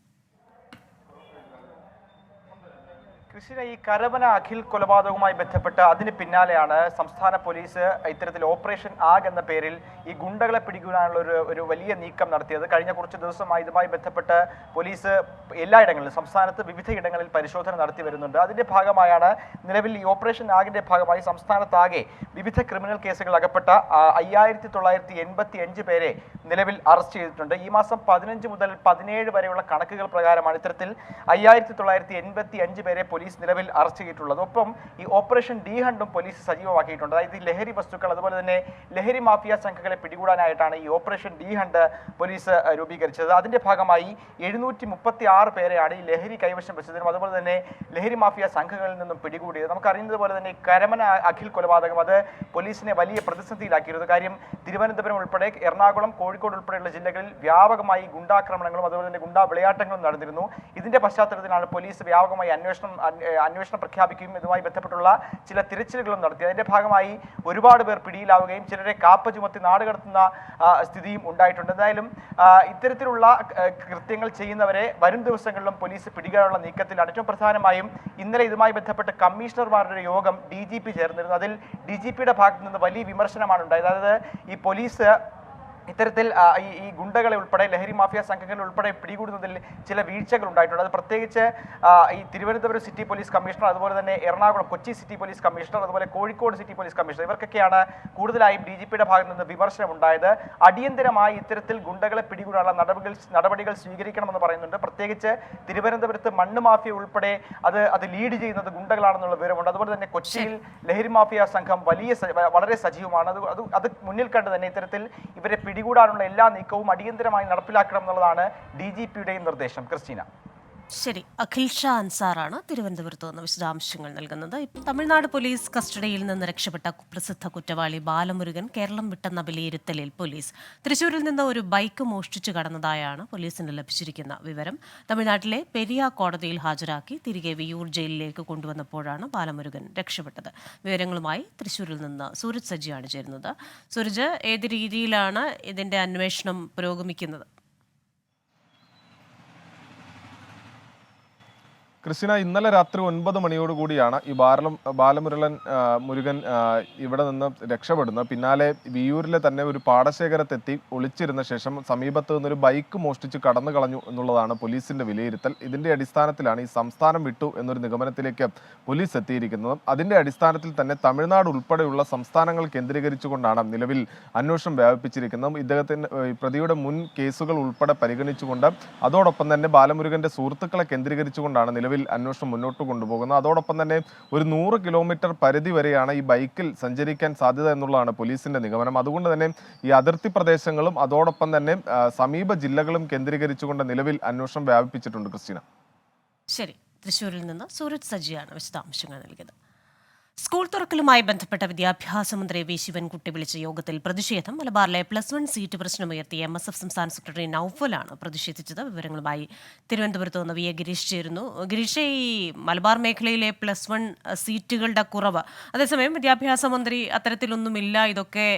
കൃഷിന, ഈ കരവന അഖിൽ കൊലപാതകവുമായി ബന്ധപ്പെട്ട് അതിന് പിന്നാലെയാണ് സംസ്ഥാന പോലീസ് ഇത്തരത്തിൽ ഓപ്പറേഷൻ ആഗ് എന്ന പേരിൽ ഈ ഗുണ്ടകളെ പിടികൂടാനുള്ള ഒരു വലിയ നീക്കം നടത്തിയത്. കഴിഞ്ഞ കുറച്ച് ദിവസമായി ഇതുമായി ബന്ധപ്പെട്ട് പോലീസ് എല്ലായിടങ്ങളിലും സംസ്ഥാനത്ത് വിവിധ ഇടങ്ങളിൽ പരിശോധന നടത്തി വരുന്നുണ്ട്. അതിന്റെ ഭാഗമായാണ് നിലവിൽ ഈ ഓപ്പറേഷൻ ആഗിന്റെ ഭാഗമായി സംസ്ഥാനത്താകെ വിവിധ ക്രിമിനൽ കേസുകൾ അകപ്പെട്ട 5985 പേരെ നിലവിൽ അറസ്റ്റ് ചെയ്തിട്ടുണ്ട്. ഈ മാസം 15 മുതൽ 17 വരെയുള്ള കണക്കുകൾ പ്രകാരമാണ് ഇത്തരത്തിൽ 5985 പേരെ പോലീസ് നിലവിൽ അറസ്റ്റ് ചെയ്തിട്ടുള്ളത്. ഒപ്പം ഈ ഓപ്പറേഷൻ ഡി ഹണ്ടും പോലീസ് സജീവമാക്കിയിട്ടുണ്ട്. അതായത് ലഹരി വസ്തുക്കൾ അതുപോലെ തന്നെ ലഹരി മാഫിയ സംഘങ്ങളെ പിടികൂടാനായിട്ടാണ് ഈ ഓപ്പറേഷൻ ഡി ഹണ്ട് പോലീസ് രൂപീകരിച്ചത്. അതിന്റെ ഭാഗമായി 736 പേരെയാണ് ഈ ലഹരി കൈവശം വെച്ചതിനും അതുപോലെ തന്നെ ലഹരി മാഫിയ സംഘങ്ങളിൽ നിന്നും പിടികൂടിയത്. നമുക്കറിയുന്നത് പോലെ തന്നെ കരമന അഖിൽ കൊലപാതകം അത് പോലീസിനെ വലിയ പ്രതിസന്ധിയിലാക്കിയിരുന്നു. കാര്യം തിരുവനന്തപുരം ഉൾപ്പെടെ എറണാകുളം, കോഴിക്കോട് ഉൾപ്പെടെയുള്ള ജില്ലകളിൽ വ്യാപകമായി ഗുണ്ടാക്രമണങ്ങളും അതുപോലെ തന്നെ ഗുണ്ടാ വിളയാട്ടങ്ങളും നടന്നിരുന്നു. ഇതിന്റെ പശ്ചാത്തലത്തിലാണ് പോലീസ് വ്യാപകമായി അന്വേഷണം അന്വേഷണം പ്രഖ്യാപിക്കുകയും ഇതുമായി ബന്ധപ്പെട്ടുള്ള ചില തിരച്ചിലുകളും നടത്തി. അതിന്റെ ഭാഗമായി ഒരുപാട് പേർ പിടിയിലാവുകയും ചിലരെ കാപ്പ ചുമത്തി നാടുകടത്തുന്ന സ്ഥിതിയും ഉണ്ടായിട്ടുണ്ട്. എന്തായാലും ഇത്തരത്തിലുള്ള കൃത്യങ്ങൾ ചെയ്യുന്നവരെ വരും ദിവസങ്ങളിലും പോലീസ് പിടിക്കാനുള്ള നീക്കത്തിലാണ്. ഏറ്റവും പ്രധാനമായും ഇന്നലെ ഇതുമായി ബന്ധപ്പെട്ട് കമ്മീഷണർമാരുടെ യോഗം DGP ചേർന്നിരുന്നു. അതിൽ DGPയുടെ ഭാഗത്ത് നിന്ന് വലിയ വിമർശനമാണ് ഉണ്ടായത്. അതായത് ഈ പോലീസ് ഇത്തരത്തിൽ ഈ ഗുണ്ടകളെ ഉൾപ്പെടെ ലഹരി മാഫിയ സംഘങ്ങളെ ഉൾപ്പെടെ പിടികൂടുന്നതിൽ ചില വീഴ്ചകൾ ഉണ്ടായിട്ടുണ്ട്. അത് പ്രത്യേകിച്ച് ഈ തിരുവനന്തപുരം സിറ്റി പോലീസ് കമ്മീഷണർ, അതുപോലെ തന്നെ Ernakulam Kochi city police commissioner, അതുപോലെ കോഴിക്കോട് സിറ്റി പോലീസ് കമ്മീഷണർ, ഇവർക്കൊക്കെയാണ് കൂടുതലായും DGPയുടെ ഭാഗത്ത് നിന്ന് വിമർശനം ഉണ്ടായത്. അടിയന്തരമായി ഇത്തരത്തിൽ ഗുണ്ടകളെ പിടികൂടാനുള്ള നടപടികൾ സ്വീകരിക്കണമെന്ന് പറയുന്നുണ്ട്. പ്രത്യേകിച്ച് തിരുവനന്തപുരത്ത് മണ്ണ് മാഫിയ ഉൾപ്പെടെ അത് ലീഡ് ചെയ്യുന്നത് ഗുണ്ടകളാണെന്നുള്ള വിവരമുണ്ട്. അതുപോലെ തന്നെ കൊച്ചിയിൽ ലഹരി മാഫിയ സംഘം വളരെ സജീവമാണ്. അത് മുന്നിൽ കണ്ട് തന്നെ ഇത്തരത്തിൽ ഇവരെ പിടികൂടാനുള്ള എല്ലാ നീക്കവും അടിയന്തരമായി നടപ്പിലാക്കണം എന്നുള്ളതാണ് DGPയുടെയും നിർദ്ദേശം. ക്രിസ്റ്റീന. ശരി, അഖിൽ ഷാ അൻസാറാണ് തിരുവനന്തപുരത്ത് നിന്ന് വിശദാംശങ്ങൾ നൽകുന്നത്. തമിഴ്നാട് പോലീസ് കസ്റ്റഡിയിൽ നിന്ന് രക്ഷപ്പെട്ട പ്രസിദ്ധ കുറ്റവാളി ബാലമുരുകൻ കേരളം വിട്ടെന്ന വിലയിരുത്തലിൽ പോലീസ് തൃശൂരിൽ നിന്ന് ഒരു ബൈക്ക് മോഷ്ടിച്ചു കടന്നതായാണ് പോലീസിന് ലഭിച്ചിരിക്കുന്ന വിവരം. തമിഴ്നാട്ടിലെ പെരിയ കോടതിയിൽ ഹാജരാക്കി തിരികെ വിയൂർ ജയിലിലേക്ക് കൊണ്ടുവന്നപ്പോഴാണ് ബാലമുരുകൻ രക്ഷപ്പെട്ടത്. വിവരങ്ങളുമായി തൃശൂരിൽ നിന്ന് സൂരജ് സജിയാണ് ചേരുന്നത്. സൂരജ്, ഏത് രീതിയിലാണ് ഇതിന്റെ അന്വേഷണം പുരോഗമിക്കുന്നത്? ക്രിസ്റ്റിന, ഇന്നലെ രാത്രി 9 മണിയോടുകൂടിയാണ് ഈ മുരുകൻ ഇവിടെ നിന്ന് രക്ഷപ്പെടുന്നത്. പിന്നാലെ വിയൂരിലെ തന്നെ ഒരു പാടശേഖരത്തെത്തി ഒളിച്ചിരുന്ന ശേഷം സമീപത്ത് നിന്നൊരു ബൈക്ക് മോഷ്ടിച്ച് കടന്നു കളഞ്ഞു എന്നുള്ളതാണ് പോലീസിന്റെ വിലയിരുത്തൽ. ഇതിന്റെ അടിസ്ഥാനത്തിലാണ് ഈ സംസ്ഥാനം വിട്ടു എന്നൊരു നിഗമനത്തിലേക്ക് പോലീസ് എത്തിയിരിക്കുന്നത്. അതിന്റെ അടിസ്ഥാനത്തിൽ തന്നെ തമിഴ്നാട് ഉൾപ്പെടെയുള്ള സംസ്ഥാനങ്ങൾ കേന്ദ്രീകരിച്ചുകൊണ്ടാണ് നിലവിൽ അന്വേഷണം വ്യാപിപ്പിച്ചിരിക്കുന്നത്. ഇദ്ദേഹത്തിന് പ്രതിയുടെ മുൻ കേസുകൾ ഉൾപ്പെടെ പരിഗണിച്ചുകൊണ്ട് അതോടൊപ്പം തന്നെ ബാലമുരുകന്റെ സുഹൃത്തുക്കളെ കേന്ദ്രീകരിച്ചുകൊണ്ടാണ് നിലവിൽ അന്വേഷണം മുന്നോട്ട് കൊണ്ടുപോകുന്നത്. അതോടൊപ്പം തന്നെ ഒരു 100 കിലോമീറ്റർ പരിധി വരെയാണ് ഈ ബൈക്കിൽ സഞ്ചരിക്കാൻ സാധ്യത എന്നുള്ളതാണ് പോലീസിന്റെ നിഗമനം. അതുകൊണ്ട് തന്നെ ഈ അതിർത്തി പ്രദേശങ്ങളും അതോടൊപ്പം തന്നെ സമീപ ജില്ലകളും കേന്ദ്രീകരിച്ചുകൊണ്ട് നിലവിൽ അന്വേഷണം വ്യാപിപ്പിച്ചിട്ടുണ്ട്. ക്രിസ്റ്റീന. ശരി, തൃശ്ശൂരിൽ നിന്ന് സൂരജ് സജിയാണ് വിശദാംശങ്ങൾ നൽകിയത്. സ്കൂൾ തുറക്കലുമായി ബന്ധപ്പെട്ട വിദ്യാഭ്യാസ മന്ത്രി വി ശിവൻകുട്ടി വിളിച്ച യോഗത്തിൽ പ്രതിഷേധം. മലബാറിലെ +1 സീറ്റ് പ്രശ്നമുയർത്തി MSF സംസ്ഥാന സെക്രട്ടറി നൌഫലാണ് പ്രതിഷേധിച്ചത്. വിവരങ്ങളുമായി തിരുവനന്തപുരത്ത് നിന്ന് വി എ ഗിരീഷ് ചേരുന്നു. ഗിരീഷ്, ഈ മലബാർ മേഖലയിലെ +1 സീറ്റുകളുടെ കുറവ്, അതേസമയം വിദ്യാഭ്യാസ മന്ത്രി അത്തരത്തിലൊന്നുമില്ല, ഇതൊക്കെ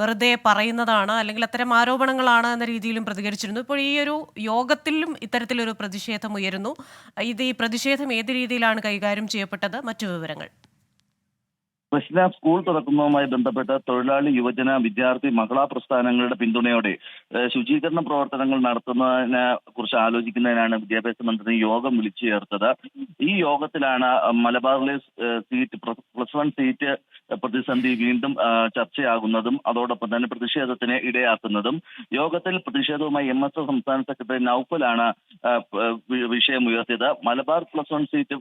വെറുതെ പറയുന്നതാണ്, അല്ലെങ്കിൽ അത്തരം ആരോപണങ്ങളാണ് എന്ന രീതിയിലും പ്രതികരിച്ചിരുന്നു. ഇപ്പോൾ ഈ ഒരു യോഗത്തിലും ഇത്തരത്തിലൊരു പ്രതിഷേധം ഉയരുന്നു. ഈ പ്രതിഷേധം ഏത് രീതിയിലാണ് കൈകാര്യം ചെയ്യപ്പെട്ടത്? മറ്റു വിവരങ്ങൾ. സ്കൂൾ തുറക്കുന്നതുമായി ബന്ധപ്പെട്ട് തൊഴിലാളി, യുവജന, വിദ്യാർത്ഥി, മഹിളാ പ്രസ്ഥാനങ്ങളുടെ പിന്തുണയോടെ ശുചീകരണ പ്രവർത്തനങ്ങൾ നടത്തുന്നതിനെ കുറിച്ച് ആലോചിക്കുന്നതിനാണ് വിദ്യാഭ്യാസ മന്ത്രി യോഗം വിളിച്ചു ചേർത്തത്. ഈ യോഗത്തിലാണ് മലബാറിലെ +1 സീറ്റ് പ്രതിസന്ധി വീണ്ടും ചർച്ചയാകുന്നതും അതോടൊപ്പം തന്നെ പ്രതിഷേധത്തിന് ഇടയാക്കുന്നതും. യോഗത്തിൽ പ്രതിഷേധവുമായി MSF സംസ്ഥാന സെക്രട്ടറി നൌഫലാണ് വിഷയം ഉയർത്തിയത്. മലബാർ +1 സീറ്റ്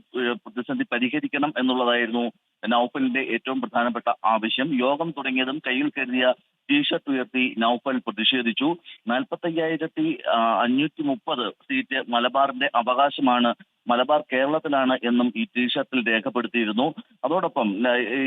പ്രതിസന്ധി പരിഹരിക്കണം എന്നുള്ളതായിരുന്നു നൌഫലിന്റെ ഏറ്റവും പ്രധാനപ്പെട്ട ആവശ്യം. യോഗം തുടങ്ങിയതും കയ്യിൽ കരുതിയ ടീഷർട്ട് ഉയർത്തി നൌഫൽ പ്രതിഷേധിച്ചു. 45,530 സീറ്റ് മലബാറിന്റെ അവകാശമാണ്, മലബാർ കേരളത്തിലാണ് എന്നും ഈ ടീഷർട്ടിൽ രേഖപ്പെടുത്തിയിരുന്നു. അതോടൊപ്പം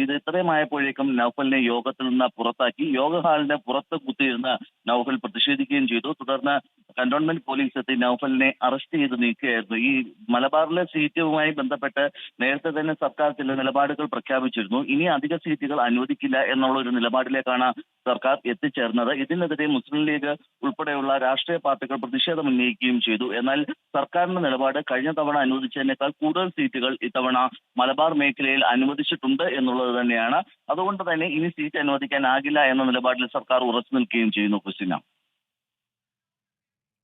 ഇത് ഇത്രയുമായപ്പോഴേക്കും നൌഫലിനെ യോഗത്തിൽ നിന്ന് പുറത്താക്കി. യോഗ ഹാളിന്റെ പുറത്ത് കുത്തിയിരുന്ന് നൌഫൽ പ്രതിഷേധിക്കുകയും ചെയ്തു. തുടർന്ന് കന്റോൺമെന്റ് പോലീസ് എത്തി നൌഫലിനെ അറസ്റ്റ് ചെയ്ത് നീക്കുകയായിരുന്നു. ഈ മലബാറിലെ സീറ്റുമായി ബന്ധപ്പെട്ട് നേരത്തെ തന്നെ സർക്കാർ ചില നിലപാടുകൾ പ്രഖ്യാപിച്ചിരുന്നു. ഇനി അധിക സീറ്റുകൾ അനുവദിക്കില്ല എന്നുള്ള ഒരു നിലപാടിലേക്കാണ് സർക്കാർ എത്തിച്ചേർന്നത്. ഇതിനെതിരെ മുസ്ലിം ലീഗ് ഉൾപ്പെടെയുള്ള രാഷ്ട്രീയ പാർട്ടികൾ പ്രതിഷേധം ഉന്നയിക്കുകയും ചെയ്തു. എന്നാൽ സർക്കാരിന്റെ നിലപാട് കഴിഞ്ഞ തവണ അനുവദിച്ചതിനേക്കാൾ കൂടുതൽ സീറ്റുകൾ ഇത്തവണ മലബാർ മേഖലയിൽ അനുവദിച്ചിട്ടുണ്ട് എന്നുള്ളത് തന്നെയാണ്. അതുകൊണ്ട് തന്നെ ഇനി സീറ്റ് അനുവദിക്കാനാകില്ല എന്ന നിലപാടിൽ സർക്കാർ ഉറച്ചു നിൽക്കുകയും ചെയ്യുന്നു. ക്രിസ്റ്റീന.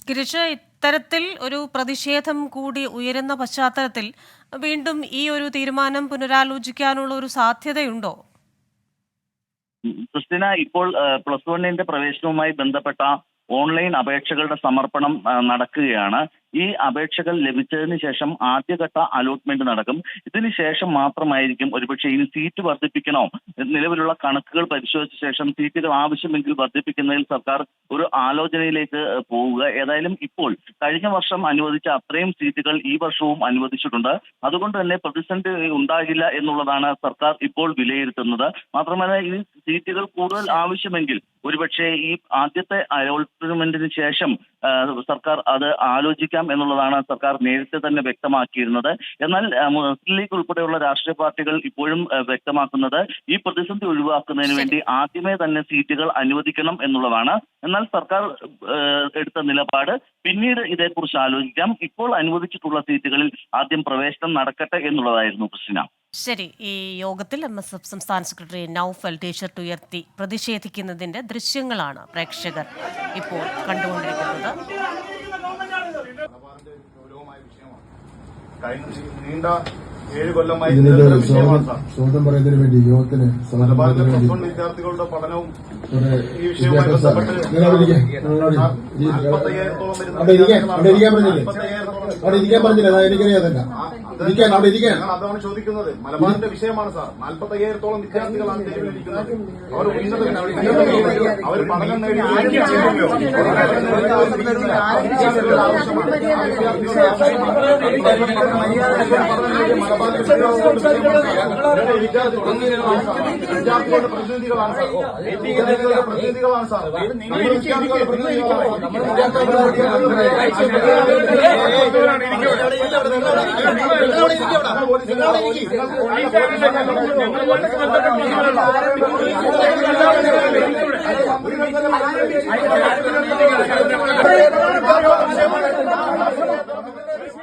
ഗിരീഷ്, ഇത്തരത്തിൽ ഒരു പ്രതിഷേധം കൂടി ഉയരുന്ന പശ്ചാത്തലത്തിൽ വീണ്ടും ഈ ഒരു തീരുമാനം പുനരാലോചിക്കാനുള്ള ഒരു സാധ്യതയുണ്ടോ? ക്രിസ്റ്റീന, ഇപ്പോൾ +1 പ്രവേശനവുമായി ബന്ധപ്പെട്ട ഓൺലൈൻ അപേക്ഷകളുടെ സമർപ്പണം നടക്കുകയാണ്. ഈ അപേക്ഷകൾ ലഭിച്ചതിന് ശേഷം ആദ്യഘട്ട അലോട്ട്മെന്റ് നടക്കും. ഇതിന് ശേഷം മാത്രമായിരിക്കും ഒരുപക്ഷെ ഇനി സീറ്റ് വർദ്ധിപ്പിക്കണോ, നിലവിലുള്ള കണക്കുകൾ പരിശോധിച്ച ശേഷം സീറ്റുകൾ ആവശ്യമെങ്കിൽ വർദ്ധിപ്പിക്കുന്നതിൽ സർക്കാർ ഒരു ആലോചനയിലേക്ക് പോവുക. ഏതായാലും ഇപ്പോൾ കഴിഞ്ഞ വർഷം അനുവദിച്ച അത്രയും സീറ്റുകൾ ഈ വർഷവും അനുവദിച്ചിട്ടുണ്ട്. അതുകൊണ്ട് തന്നെ പ്രതിസന്ധി ഉണ്ടാകില്ല എന്നുള്ളതാണ് സർക്കാർ ഇപ്പോൾ വിലയിരുത്തുന്നത്. മാത്രമല്ല, ഈ സീറ്റുകൾ കൂടുതൽ ആവശ്യമെങ്കിൽ ഒരുപക്ഷെ ഈ ആദ്യത്തെ അലോട്ട്മെന്റിന് ശേഷം സർക്കാർ അത് ആലോചിക്കാം എന്നുള്ളതാണ് സർക്കാർ നേരത്തെ തന്നെ വ്യക്തമാക്കിയിരുന്നത്. എന്നാൽ മുസ്ലിം ലീഗ് ഉൾപ്പെടെയുള്ള രാഷ്ട്രീയ പാർട്ടികൾ ഇപ്പോഴും വ്യക്തമാക്കുന്നത് ഈ പ്രതിസന്ധി ഒഴിവാക്കുന്നതിന് വേണ്ടി ആദ്യമേ തന്നെ സീറ്റുകൾ അനുവദിക്കണം എന്നുള്ളതാണ്. എന്നാൽ സർക്കാർ എടുത്ത നിലപാട് പിന്നീട് ഇതേക്കുറിച്ച് ആലോചിക്കാം, ഇപ്പോൾ അനുവദിച്ചിട്ടുള്ള സീറ്റുകളിൽ ആദ്യം പ്രവേശനം നടക്കട്ടെ എന്നുള്ളതായിരുന്നു കൃഷ്ണ. ശരി, ഈ യോഗത്തിൽ MSF സംസ്ഥാന സെക്രട്ടറി നൌഫൽ ടീഷർട്ട് ഉയർത്തി പ്രതിഷേധിക്കുന്നതിന്റെ ദൃശ്യങ്ങളാണ് പ്രേക്ഷകർ ഇപ്പോൾ കണ്ടുകൊണ്ടിരിക്കുന്നത്. നീണ്ട 7 കൊല്ലമായി സ്വന്തം പറയുന്നതിന് വേണ്ടി യുവത്തിന് വിദ്യാർത്ഥികളുടെ പഠനവും ഈ വിഷയവുമായി ബന്ധപ്പെട്ട് അതാണ് ചോദിക്കുന്നത്. മലബാറിന്റെ വിഷയമാണ് സാർ. 45,000-ഓളം വിദ്യാർത്ഥികളാണ് ജയിലിലിരിക്കുന്നത്. അവർ അവർ പഠനം നേടി വിദ്യാർത്ഥികളുടെ പ്രതിനിധികളാണ് സാർ. പ്രതിനിധികളാണ് സാർ. വിദ്യാർത്ഥികളുടെ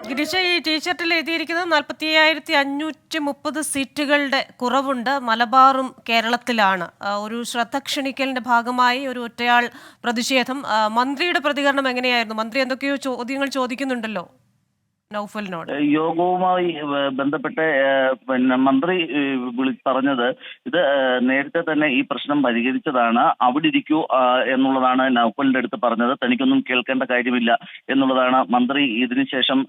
ഗിരീഷ, ഈ ടീഷർട്ടിൽ എഴുതിയിരിക്കുന്നത് 45,530 സീറ്റുകളുടെ കുറവുണ്ട്, മലബാറും കേരളത്തിലാണ്. ഒരു ശ്രദ്ധ ക്ഷണിക്കലിന്റെ ഭാഗമായി ഒരു ഒറ്റയാൾ പ്രതിഷേധം. മന്ത്രിയുടെ പ്രതികരണം എങ്ങനെയായിരുന്നു? മന്ത്രി എന്തൊക്കെയോ ചോദ്യങ്ങൾ ചോദിക്കുന്നുണ്ടല്ലോ നൗഫലിനോട്. യോഗവുമായി ബന്ധപ്പെട്ട് മന്ത്രി പറഞ്ഞത് ഇത് നേരത്തെ തന്നെ ഈ പ്രശ്നം പരിഹരിച്ചതാണ്, അവിടെ ഇരിക്കൂ എന്നുള്ളതാണ് നൗഫലിന്റെ അടുത്ത് പറഞ്ഞത്. തനിക്കൊന്നും കേൾക്കേണ്ട കാര്യമില്ല എന്നുള്ളതാണ് മന്ത്രി ഇതിനുശേഷം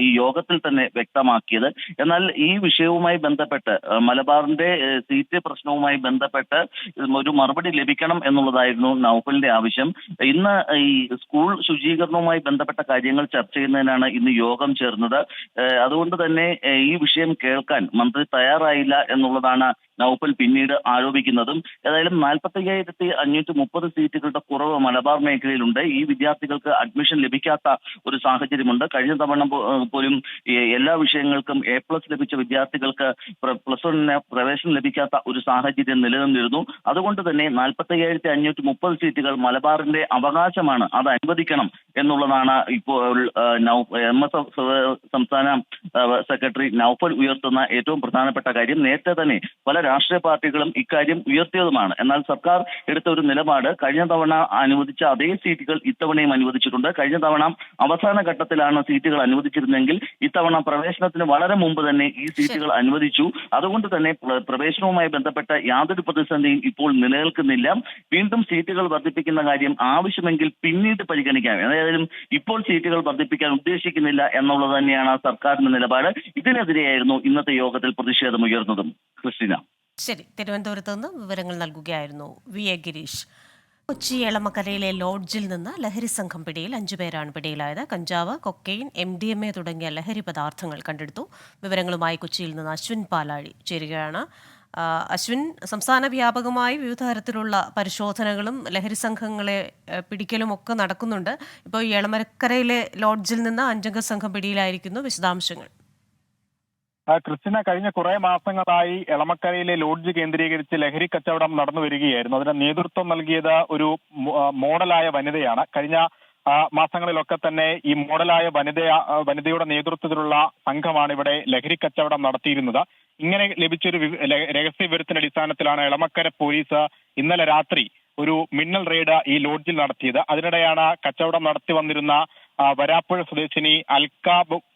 ഈ യോഗത്തിൽ തന്നെ വ്യക്തമാക്കിയത്. എന്നാൽ ഈ വിഷയവുമായി ബന്ധപ്പെട്ട് മലബാറിന്റെ സീറ്റ് പ്രശ്നവുമായി ബന്ധപ്പെട്ട് ഒരു മറുപടി ലഭിക്കണം എന്നുള്ളതായിരുന്നു നൗഫലിന്റെ ആവശ്യം. ഇന്ന് ഈ സ്കൂൾ ശുചീകരണവുമായി ബന്ധപ്പെട്ട കാര്യങ്ങൾ ചർച്ച ചെയ്യുന്നതിനാണ് ഇന്ന് യോഗം ചേർന്നത്. അതുകൊണ്ട് തന്നെ ഈ വിഷയം കേൾക്കാൻ മന്ത്രി തയ്യാറായില്ല എന്നുള്ളതാണ് നൗഫൽ പിന്നീട് ആരോപിക്കുന്നതും. ഏതായാലും 45,530 സീറ്റുകളുടെ കുറവ് മലബാർ മേഖലയിലുണ്ട്. ഈ വിദ്യാർത്ഥികൾക്ക് അഡ്മിഷൻ ലഭിക്കാത്ത ഒരു സാഹചര്യമുണ്ട്. കഴിഞ്ഞ തവണ പോലും എല്ലാ വിഷയങ്ങൾക്കും A+ ലഭിച്ച വിദ്യാർത്ഥികൾക്ക് +1 പ്രവേശനം ലഭിക്കാത്ത ഒരു സാഹചര്യം നിലനിന്നിരുന്നു. അതുകൊണ്ട് തന്നെ 45,530 സീറ്റുകൾ മലബാറിന്റെ അവകാശമാണ്, അത് അനുവദിക്കണം എന്നുള്ളതാണ് ഇപ്പോൾ MSF സംസ്ഥാന സെക്രട്ടറി നൗഫൽ ഉയർത്തുന്ന ഏറ്റവും പ്രധാനപ്പെട്ട കാര്യം. നേരത്തെ തന്നെ പല രാഷ്ട്രീയ പാർട്ടികളും ഇക്കാര്യം ഉയർത്തിയതുമാണ്. എന്നാൽ സർക്കാർ എടുത്ത ഒരു നിലപാട് കഴിഞ്ഞ തവണ അനുവദിച്ച അതേ സീറ്റുകൾ ഇത്തവണയും അനുവദിച്ചിട്ടുണ്ട്. കഴിഞ്ഞ തവണ അവസാന ഘട്ടത്തിലാണ് സീറ്റുകൾ അനുവദിച്ചിരുന്നെങ്കിൽ ഇത്തവണ പ്രവേശനത്തിന് വളരെ മുമ്പ് തന്നെ ഈ സീറ്റുകൾ അനുവദിച്ചു. അതുകൊണ്ട് തന്നെ പ്രവേശനവുമായി ബന്ധപ്പെട്ട യാതൊരു പ്രതിസന്ധിയും ഇപ്പോൾ നിലനിൽക്കുന്നില്ല. വീണ്ടും സീറ്റുകൾ വർദ്ധിപ്പിക്കുന്ന കാര്യം ആവശ്യമെങ്കിൽ പിന്നീട് പരിഗണിക്കാം. ഏതായാലും ഇപ്പോൾ സീറ്റുകൾ വർദ്ധിപ്പിക്കാൻ ഉദ്ദേശിക്കുന്നില്ല എന്നുള്ളത് തന്നെയാണ് സർക്കാരിന്റെ നിലപാട്. ഇതിനെതിരെയായിരുന്നു ഇന്നത്തെ യോഗത്തിൽ പ്രതിഷേധമുയർന്നതും. ക്രിസ്റ്റീന. ശരി, തിരുവനന്തപുരത്ത് നിന്ന് വിവരങ്ങൾ നൽകുകയായിരുന്നു VA ഗിരീഷ്. കൊച്ചി എളമക്കരയിലെ ലോഡ്ജിൽ നിന്ന് ലഹരി സംഘം പിടിയിൽ 5 പേരാണ് പിടിയിലായത്. കഞ്ചാവ്, കൊക്കെയിൻ, MDMA തുടങ്ങിയ ലഹരി പദാർത്ഥങ്ങൾ കണ്ടെടുത്തു. വിവരങ്ങളുമായി കൊച്ചിയിൽ നിന്ന് അശ്വിൻ പാലാഴി ചേരുകയാണ്. അശ്വിൻ, സംസ്ഥാന വ്യാപകമായി വിവിധ തരത്തിലുള്ള പരിശോധനകളും ലഹരി സംഘങ്ങളെ പിടിക്കലും ഒക്കെ നടക്കുന്നുണ്ട്. ഇപ്പോൾ ഈ എളമക്കരയിലെ ലോഡ്ജിൽ നിന്ന് 5 അംഗ സംഘം പിടിയിലായിരിക്കുന്നു. വിശദാംശങ്ങൾ. ക്രിസ്tina, കഴിഞ്ഞ കുറെ മാസങ്ങളായി എളമക്കരയിലെ ലോഡ്ജ് കേന്ദ്രീകരിച്ച് ലഹരി കച്ചവടം നടന്നു വരികയായിരുന്നു. അതിന് നേതൃത്വം നൽകിയത് ഒരു മോഡലായ വനിതയാണ്. കഴിഞ്ഞ മാസങ്ങളിലൊക്കെ തന്നെ ഈ മോഡലായ വനിതയുടെ നേതൃത്വത്തിലുള്ള സംഘമാണ് ഇവിടെ ലഹരി കച്ചവടം നടത്തിയിരുന്നത്. ഇങ്ങനെ ലഭിച്ചൊരു രഹസ്യ വിവരത്തിന്റെ അടിസ്ഥാനത്തിലാണ് എളമക്കര പോലീസ് ഇന്നലെ രാത്രി ഒരു മിന്നൽ റെയ്ഡ് ഈ ലോഡ്ജിൽ നടത്തിയത്. അതിനിടെയാണ് കച്ചവടം നടത്തി വന്നിരുന്ന വരാപ്പുഴ സ്വദേശിനി അൽക്ക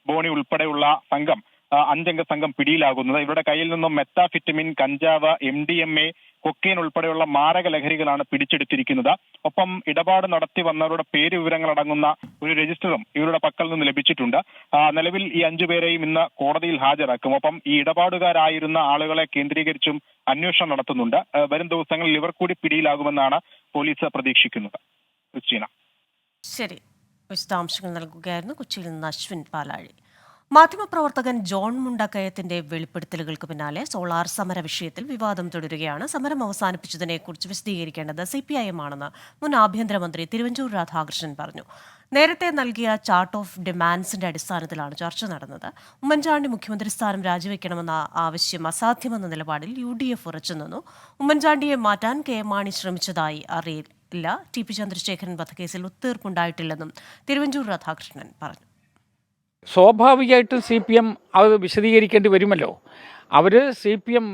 ബോണി ഉൾപ്പെടെയുള്ള സംഘം 5 അംഗ സംഘം പിടിയിലാകുന്നത്. ഇവരുടെ കയ്യിൽ നിന്നും മെത്താഫിറ്റമിൻ, കഞ്ചാവ്, MDMA, കൊക്കെയിൻ ഉൾപ്പെടെയുള്ള മാരക ലഹരികളാണ് പിടിച്ചെടുത്തിരിക്കുന്നത്. ഒപ്പം ഇടപാട് നടത്തി വന്നവരുടെ പേര് വിവരങ്ങൾ അടങ്ങുന്ന ഒരു രജിസ്റ്ററും ഇവരുടെ പക്കൽ നിന്ന് ലഭിച്ചിട്ടുണ്ട്. നിലവിൽ ഈ 5 പേരെയും ഇന്ന് കോടതിയിൽ ഹാജരാക്കും. ഒപ്പം ഈ ഇടപാടുകാരായിരുന്ന ആളുകളെ കേന്ദ്രീകരിച്ചും അന്വേഷണം നടത്തുന്നുണ്ട്. വരും ദിവസങ്ങളിൽ ഇവർ കൂടി പിടിയിലാകുമെന്നാണ് പോലീസ് പ്രതീക്ഷിക്കുന്നത്. ക്രിസ്റ്റീന. ശരി, വിശദാംശങ്ങൾ നൽകുകയായിരുന്നു കൊച്ചിയിൽ നിന്ന് അശ്വിൻ പാലാഴി. മാധ്യമപ്രവർത്തകൻ ജോൺ മുണ്ടക്കയത്തിന്റെ വെളിപ്പെടുത്തലുകൾക്ക് പിന്നാലെ സോളാർ സമര വിഷയത്തിൽ വിവാദം തുടരുകയാണ്. സമരം അവസാനിപ്പിച്ചതിനെക്കുറിച്ച് വിശദീകരിക്കേണ്ടത് CPIM ആണെന്ന് മുൻ ആഭ്യന്തരമന്ത്രി തിരുവഞ്ചൂർ രാധാകൃഷ്ണൻ പറഞ്ഞു. നേരത്തെ നൽകിയ ചാർട്ട് ഓഫ് ഡിമാൻഡ്സിന്റെ അടിസ്ഥാനത്തിലാണ് ചർച്ച നടന്നത്. ഉമ്മൻചാണ്ടി മുഖ്യമന്ത്രി സ്ഥാനം രാജിവെക്കണമെന്ന ആവശ്യം അസാധ്യമെന്ന നിലപാടിൽ UDF ഉറച്ചുനിന്നു. ഉമ്മൻചാണ്ടിയെ മാറ്റാൻ KM മാണി ശ്രമിച്ചതായി അറിയില്ല. TP ചന്ദ്രശേഖരൻ വധക്കേസിൽ ഒത്തുതീർപ്പുണ്ടായിട്ടില്ലെന്നും തിരുവഞ്ചൂർ രാധാകൃഷ്ണൻ പറഞ്ഞു. സ്വാഭാവികമായിട്ടും CPM അത് വിശദീകരിക്കേണ്ടി വരുമല്ലോ. CPM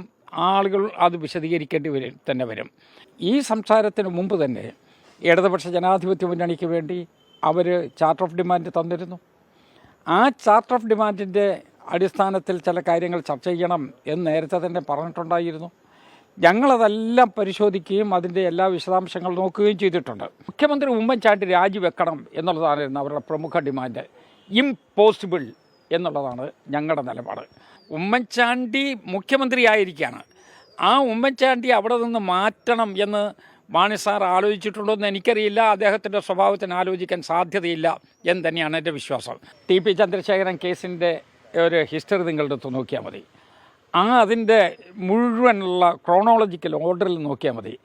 ആളുകൾ അത് വിശദീകരിക്കേണ്ടി തന്നെ വരും. ഈ സംസാരത്തിന് മുമ്പ് തന്നെ ഇടതുപക്ഷ ജനാധിപത്യ മുന്നണിക്ക് വേണ്ടി അവർ ചാർട്ട് ഓഫ് ഡിമാൻഡ് തന്നിരുന്നു. ആ ചാർട്ട് ഓഫ് ഡിമാൻഡിൻ്റെ അടിസ്ഥാനത്തിൽ ചില കാര്യങ്ങൾ ചർച്ച ചെയ്യണം എന്ന് നേരത്തെ തന്നെ പറഞ്ഞിട്ടുണ്ടായിരുന്നു. ഞങ്ങളതെല്ലാം പരിശോധിക്കുകയും അതിൻ്റെ എല്ലാ വിശദാംശങ്ങളും നോക്കുകയും ചെയ്തിട്ടുണ്ട്. മുഖ്യമന്ത്രി ഉമ്മൻചാണ്ടി രാജിവെക്കണം എന്നുള്ളതായിരുന്നു അവരുടെ പ്രമുഖ ഡിമാൻഡ്. ഇംപോസിബിൾ എന്നുള്ളതാണ് ഞങ്ങളുടെ നിലപാട്. ഉമ്മൻചാണ്ടി മുഖ്യമന്ത്രിയായിരിക്കുകയാണ്. ആ ഉമ്മൻചാണ്ടി അവിടെ നിന്ന് മാറ്റണം എന്ന് മാണി സാർ ആലോചിച്ചിട്ടുണ്ടോ എന്ന് എനിക്കറിയില്ല. അദ്ദേഹത്തിൻ്റെ സ്വഭാവത്തിന് ആലോചിക്കാൻ സാധ്യതയില്ല എന്ന് തന്നെയാണ് എൻ്റെ വിശ്വാസം. TP ചന്ദ്രശേഖരൻ കേസിൻ്റെ ഒരു ഹിസ്റ്ററി നിങ്ങളെടുത്ത് നോക്കിയാൽ മതി. അതിൻ്റെ മുഴുവനുള്ള ക്രോണോളജിക്കൽ ഓർഡറിൽ നോക്കിയാൽ മതി.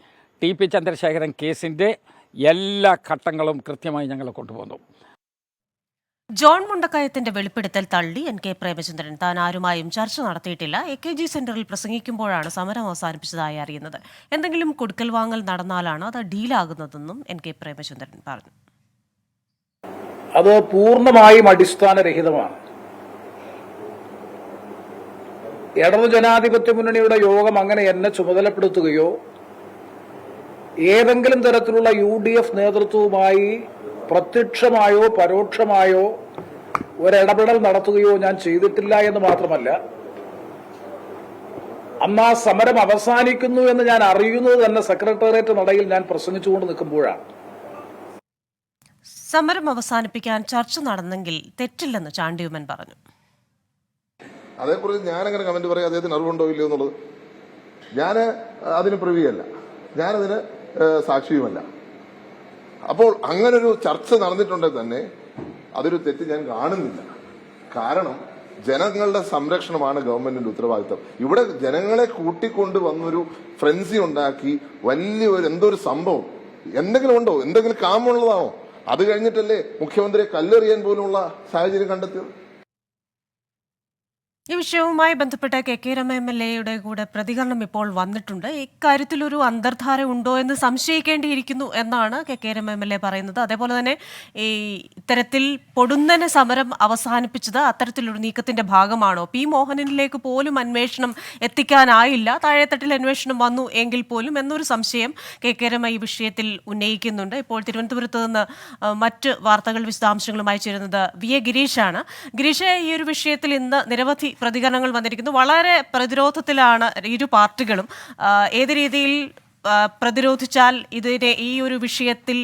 TP ചന്ദ്രശേഖരൻ കേസിൻ്റെ എല്ലാ ഘട്ടങ്ങളും കൃത്യമായി ഞങ്ങൾ കൊണ്ടുപോകുന്നു. ജോൺ മുണ്ടക്കയത്തിന്റെ വെളിപ്പെടുത്തൽ തള്ളി NK പ്രേമചന്ദ്രൻ. താൻ ആരുമായും ചർച്ച നടത്തിയിട്ടില്ല. AKG സെന്ററിൽ പ്രസംഗിക്കുമ്പോഴാണ് സമരം അവസാനിപ്പിച്ചതായി അറിയുന്നത്. എന്തെങ്കിലും കൊടുക്കൽ വാങ്ങൽ നടന്നാലാണ് അത് ഡീലാകുന്നതെന്നും NK പ്രേമചന്ദ്രൻ പറഞ്ഞു. അത് പൂർണ്ണമായും അടിസ്ഥാനരഹിതമാണ്. ഇടതു ജനാധിപത്യ മുന്നണിയുടെ യോഗം അങ്ങനെ എന്നെ ചുമതലപ്പെടുത്തുകയോ ഏതെങ്കിലും തരത്തിലുള്ള UDF നേതൃത്വവുമായി പ്രത്യക്ഷമായോ പരോക്ഷമായോ ഒരിടപെടൽ നടത്തുകയോ ഞാൻ ചെയ്തിട്ടില്ല എന്ന് മാത്രമല്ല, അന്ന് ആ സമരം അവസാനിക്കുന്നു എന്ന് ഞാൻ അറിയുന്നത് തന്നെ സെക്രട്ടേറിയറ്റ് നടയിൽ ഞാൻ പ്രസംഗിച്ചുകൊണ്ട് നിൽക്കുമ്പോഴാണ്. സമരം അവസാനിപ്പിക്കാൻ ചർച്ച നടന്നെങ്കിൽ തെറ്റില്ലെന്ന് ചാണ്ടിയുമ്മൻ പറഞ്ഞു. അതേക്കുറിച്ച് ഞാനങ്ങനെ കമന്റ് പറയാം, അദ്ദേഹത്തിന് അറിവുണ്ടോ ഇല്ലയോ എന്നുള്ളത്. ഞാൻ അതിന് പ്രിവിയല്ല, ഞാനതിന് സാക്ഷിയുമല്ല. അപ്പോൾ അങ്ങനൊരു ചർച്ച നടന്നിട്ടുണ്ടെങ്കിൽ തന്നെ അതൊരു തെറ്റ് ഞാൻ കാണുന്നില്ല. കാരണം ജനങ്ങളുടെ സംരക്ഷണമാണ് ഗവൺമെന്റിന്റെ ഉത്തരവാദിത്തം. ഇവിടെ ജനങ്ങളെ കൂട്ടിക്കൊണ്ട് വന്നൊരു ഫ്രൻസി ഉണ്ടാക്കി വലിയൊരു എന്തൊരു സംഭവം എന്തെങ്കിലും ഉണ്ടോ? എന്തെങ്കിലും കാമുള്ളതാണോ? അത് കഴിഞ്ഞിട്ടല്ലേ മുഖ്യമന്ത്രിയെ കല്ലെറിയാൻ പോലുള്ള സാഹചര്യം കണ്ടെത്തിയത്. ഈ വിഷയവുമായി ബന്ധപ്പെട്ട KK രമ MLA കൂടെ പ്രതികരണം ഇപ്പോൾ വന്നിട്ടുണ്ട്. ഇക്കാര്യത്തിലൊരു അന്തർധാര ഉണ്ടോ എന്ന് സംശയിക്കേണ്ടിയിരിക്കുന്നു എന്നാണ് KK രമ MLA പറയുന്നത്. അതേപോലെ തന്നെ ഈ ഇത്തരത്തിൽ പൊടുന്നനെ സമരം അവസാനിപ്പിച്ചത് അത്തരത്തിലൊരു നീക്കത്തിന്റെ ഭാഗമാണോ? P മോഹനനിലേക്ക് പോലും അന്വേഷണം എത്തിക്കാനായില്ല, താഴെത്തട്ടിൽ അന്വേഷണം വന്നു എങ്കിൽ പോലും എന്നൊരു സംശയം KK രമ ഈ വിഷയത്തിൽ ഉന്നയിക്കുന്നുണ്ട്. ഇപ്പോൾ തിരുവനന്തപുരത്ത് നിന്ന് മറ്റ് വാർത്തകൾ വിശദാംശങ്ങളുമായി ചേരുന്നത് VA ഗിരീഷാണ്. ഗിരീഷ്, ഈ ഒരു വിഷയത്തിൽ ഇന്ന് നിരവധി പ്രതികരണങ്ങൾ വന്നിരിക്കുന്നു. വളരെ പ്രതിരോധത്തിലാണ് ഇരു പാർട്ടികളും. ഏത് രീതിയിൽ പ്രതിരോധിച്ചാൽ ഈ ഒരു വിഷയത്തിൽ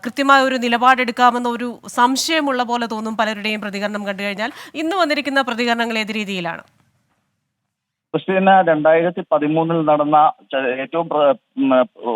കൃത്യമായ ഒരു നിലപാടെടുക്കാമെന്ന ഒരു സംശയമുള്ള പോലെ തോന്നും പലരുടെയും പ്രതികരണം കണ്ടു കഴിഞ്ഞാൽ. ഇന്ന് വന്നിരിക്കുന്ന പ്രതികരണങ്ങൾ ഏത് രീതിയിലാണ്? ക്രിസ്റ്റീന, 2013 നടന്ന ഏറ്റവും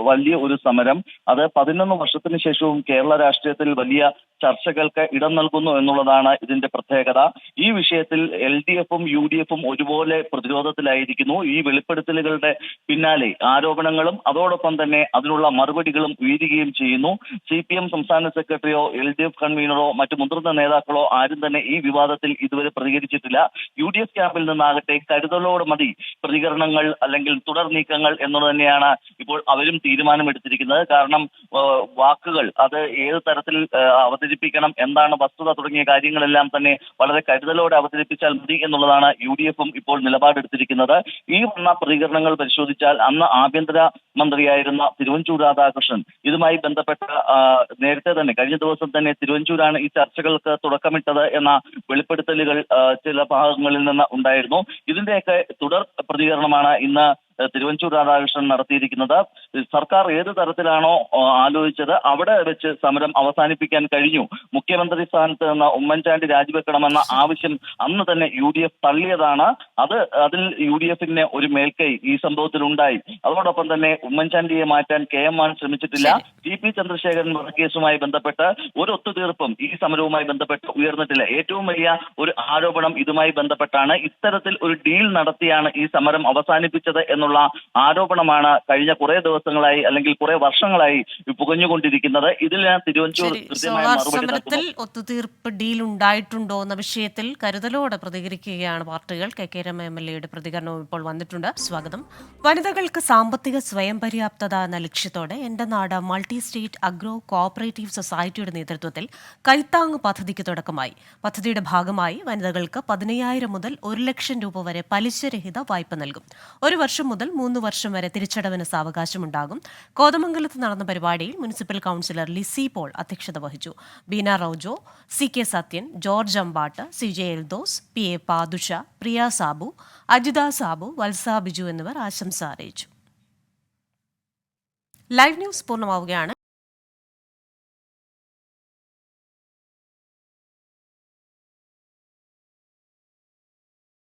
വലിയ ഒരു സമരം, അത് 11 വർഷത്തിന് ശേഷവും കേരള രാഷ്ട്രീയത്തിൽ വലിയ ചർച്ചകൾക്ക് ഇടം നൽകുന്നു എന്നുള്ളതാണ് ഇതിന്റെ പ്രത്യേകത. ഈ വിഷയത്തിൽ LDFും UDFും ഒരുപോലെ പ്രതിരോധത്തിലായിരിക്കുന്നു. ഈ വെളിപ്പെടുത്തലുകളുടെ പിന്നാലെ ആരോപണങ്ങളും അതോടൊപ്പം തന്നെ അതിനുള്ള മറുപടികളും ഉയരുകയും ചെയ്യുന്നു. CPM സംസ്ഥാന സെക്രട്ടറിയോ LDF കൺവീനറോ മറ്റു മുതിർന്ന നേതാക്കളോ ആരും തന്നെ ഈ വിവാദത്തിൽ ഇതുവരെ പ്രതികരിച്ചിട്ടില്ല. UDF ക്യാമ്പിൽ നിന്നാകട്ടെ കരുതലോട് മതി പ്രതികരണങ്ങൾ അല്ലെങ്കിൽ തുടർ നീക്കങ്ങൾ എന്നുള്ളത് തന്നെയാണ് ഇപ്പോൾ അവരും തീരുമാനമെടുത്തിരിക്കുന്നത്. കാരണം വാക്കുകൾ അത് ഏത് തരത്തിൽ അവതരിപ്പിക്കണം, എന്താണ് വസ്തുത തുടങ്ങിയ കാര്യങ്ങളെല്ലാം തന്നെ വളരെ കരുതലോടെ അവതരിപ്പിച്ചാൽ മതി എന്നുള്ളതാണ് UDFും ഇപ്പോൾ നിലപാടെടുത്തിരിക്കുന്നത്. ഈ വന്ന പ്രതികരണങ്ങൾ പരിശോധിച്ചാൽ അന്ന് ആഭ്യന്തര മന്ത്രിയായിരുന്ന തിരുവഞ്ചൂർ രാധാകൃഷ്ണൻ ഇതുമായി ബന്ധപ്പെട്ട നേരത്തെ തന്നെ കഴിഞ്ഞ ദിവസം തന്നെ തിരുവഞ്ചൂരാണ് ഈ ചർച്ചകൾക്ക് തുടക്കമിട്ടത് എന്ന വെളിപ്പെടുത്തലുകൾ ചില ഭാഗങ്ങളിൽ നിന്ന് ഉണ്ടായിരുന്നു. ഇതിന്റെയൊക്കെ തുടർ പ്രതികരണമാണ് ഇന്ന് തിരുവഞ്ചൂർ രാധാകൃഷ്ണൻ നടത്തിയിരിക്കുന്നത്. സർക്കാർ ഏത് തരത്തിലാണോ ആലോചിച്ചത് അവിടെ വെച്ച് സമരം അവസാനിപ്പിക്കാൻ കഴിഞ്ഞു. മുഖ്യമന്ത്രി സ്ഥാനത്ത് നിന്ന് ഉമ്മൻചാണ്ടി രാജിവെക്കണമെന്ന ആവശ്യം അന്ന് തന്നെ UDF തള്ളിയതാണ്. അതിൽ UDFിന് ഒരു മേൽക്കൈ ഈ സംഭവത്തിൽ ഉണ്ടായി. അതോടൊപ്പം തന്നെ ഉമ്മൻചാണ്ടിയെ മാറ്റാൻ KM മാണി ശ്രമിച്ചിട്ടില്ല. TP ചന്ദ്രശേഖരൻ വധക്കേസുമായി ബന്ധപ്പെട്ട് ഒരു ഒത്തുതീർപ്പും ഈ സമരവുമായി ബന്ധപ്പെട്ട് ഉയർന്നിട്ടില്ല. ഏറ്റവും വലിയ ഒരു ആരോപണം ഇതുമായി ബന്ധപ്പെട്ടാണ്. ഇത്തരത്തിൽ ഒരു ഡീൽ നടത്തിയാണ് ഈ സമരം അവസാനിപ്പിച്ചത് എന്നുള്ള എന്നുള്ള ആരോപണമാണ് കഴിഞ്ഞ കുറെ ദിവസങ്ങളായി അല്ലെങ്കിൽ കുറെ വർഷങ്ങളായി പുകഞ്ഞുകൊണ്ടിരിക്കുന്നത്. ഇതിൽ ഞാൻ തിരുവഞ്ചൂർ കൃത്യമായ സോളാർ മറുപടി സമരത്തിൽ ഒത്തുതീർപ്പ് ഡീൽ ഉണ്ടായിട്ടുണ്ടോ എന്ന വിഷയത്തിൽ കരുതലോടെ പ്രതികരിക്കുകയാണ് പാർട്ടികൾ. കെ രമ MLA പ്രതികരണവും ഇപ്പോൾ വന്നിട്ടുണ്ട്. സ്വാഗതം. വനിതകൾക്ക് സാമ്പത്തിക സ്വയം പര്യാപ്തത എന്ന ലക്ഷ്യത്തോടെ എന്റെ നാട് മൾട്ടി സ്റ്റേറ്റ് അഗ്രോ കോഓപ്പറേറ്റീവ് സൊസൈറ്റിയുടെ നേതൃത്വത്തിൽ കൈത്താങ് പദ്ധതിക്ക് തുടക്കമായി. പദ്ധതിയുടെ ഭാഗമായി വനിതകൾക്ക് 15,000 മുതൽ 1 ലക്ഷം രൂപ വരെ പലിശരഹിത വായ്പ നൽകും. 1 വർഷം മുതൽ 3 വർഷം വരെ തിരിച്ചടവിന് സാവകാശമുണ്ടാകും. കോതമംഗലത്ത് നടന്ന പരിപാടിയിൽ മുനിസിപ്പൽ കൌൺസിലർ ലിസി പോൾ അധ്യക്ഷത വഹിച്ചു. Beena Roujo, CK Sathyan, George Ambatt, CJ Eldhose, PA Padusha, Priya Sabu, Ajitha Sabu, Valsa Biju എന്നിവർ ആശംസ അറിയിച്ചു. ലൈവ് ന്യൂസ് പൂർണ്ണമാവുകയാണ്.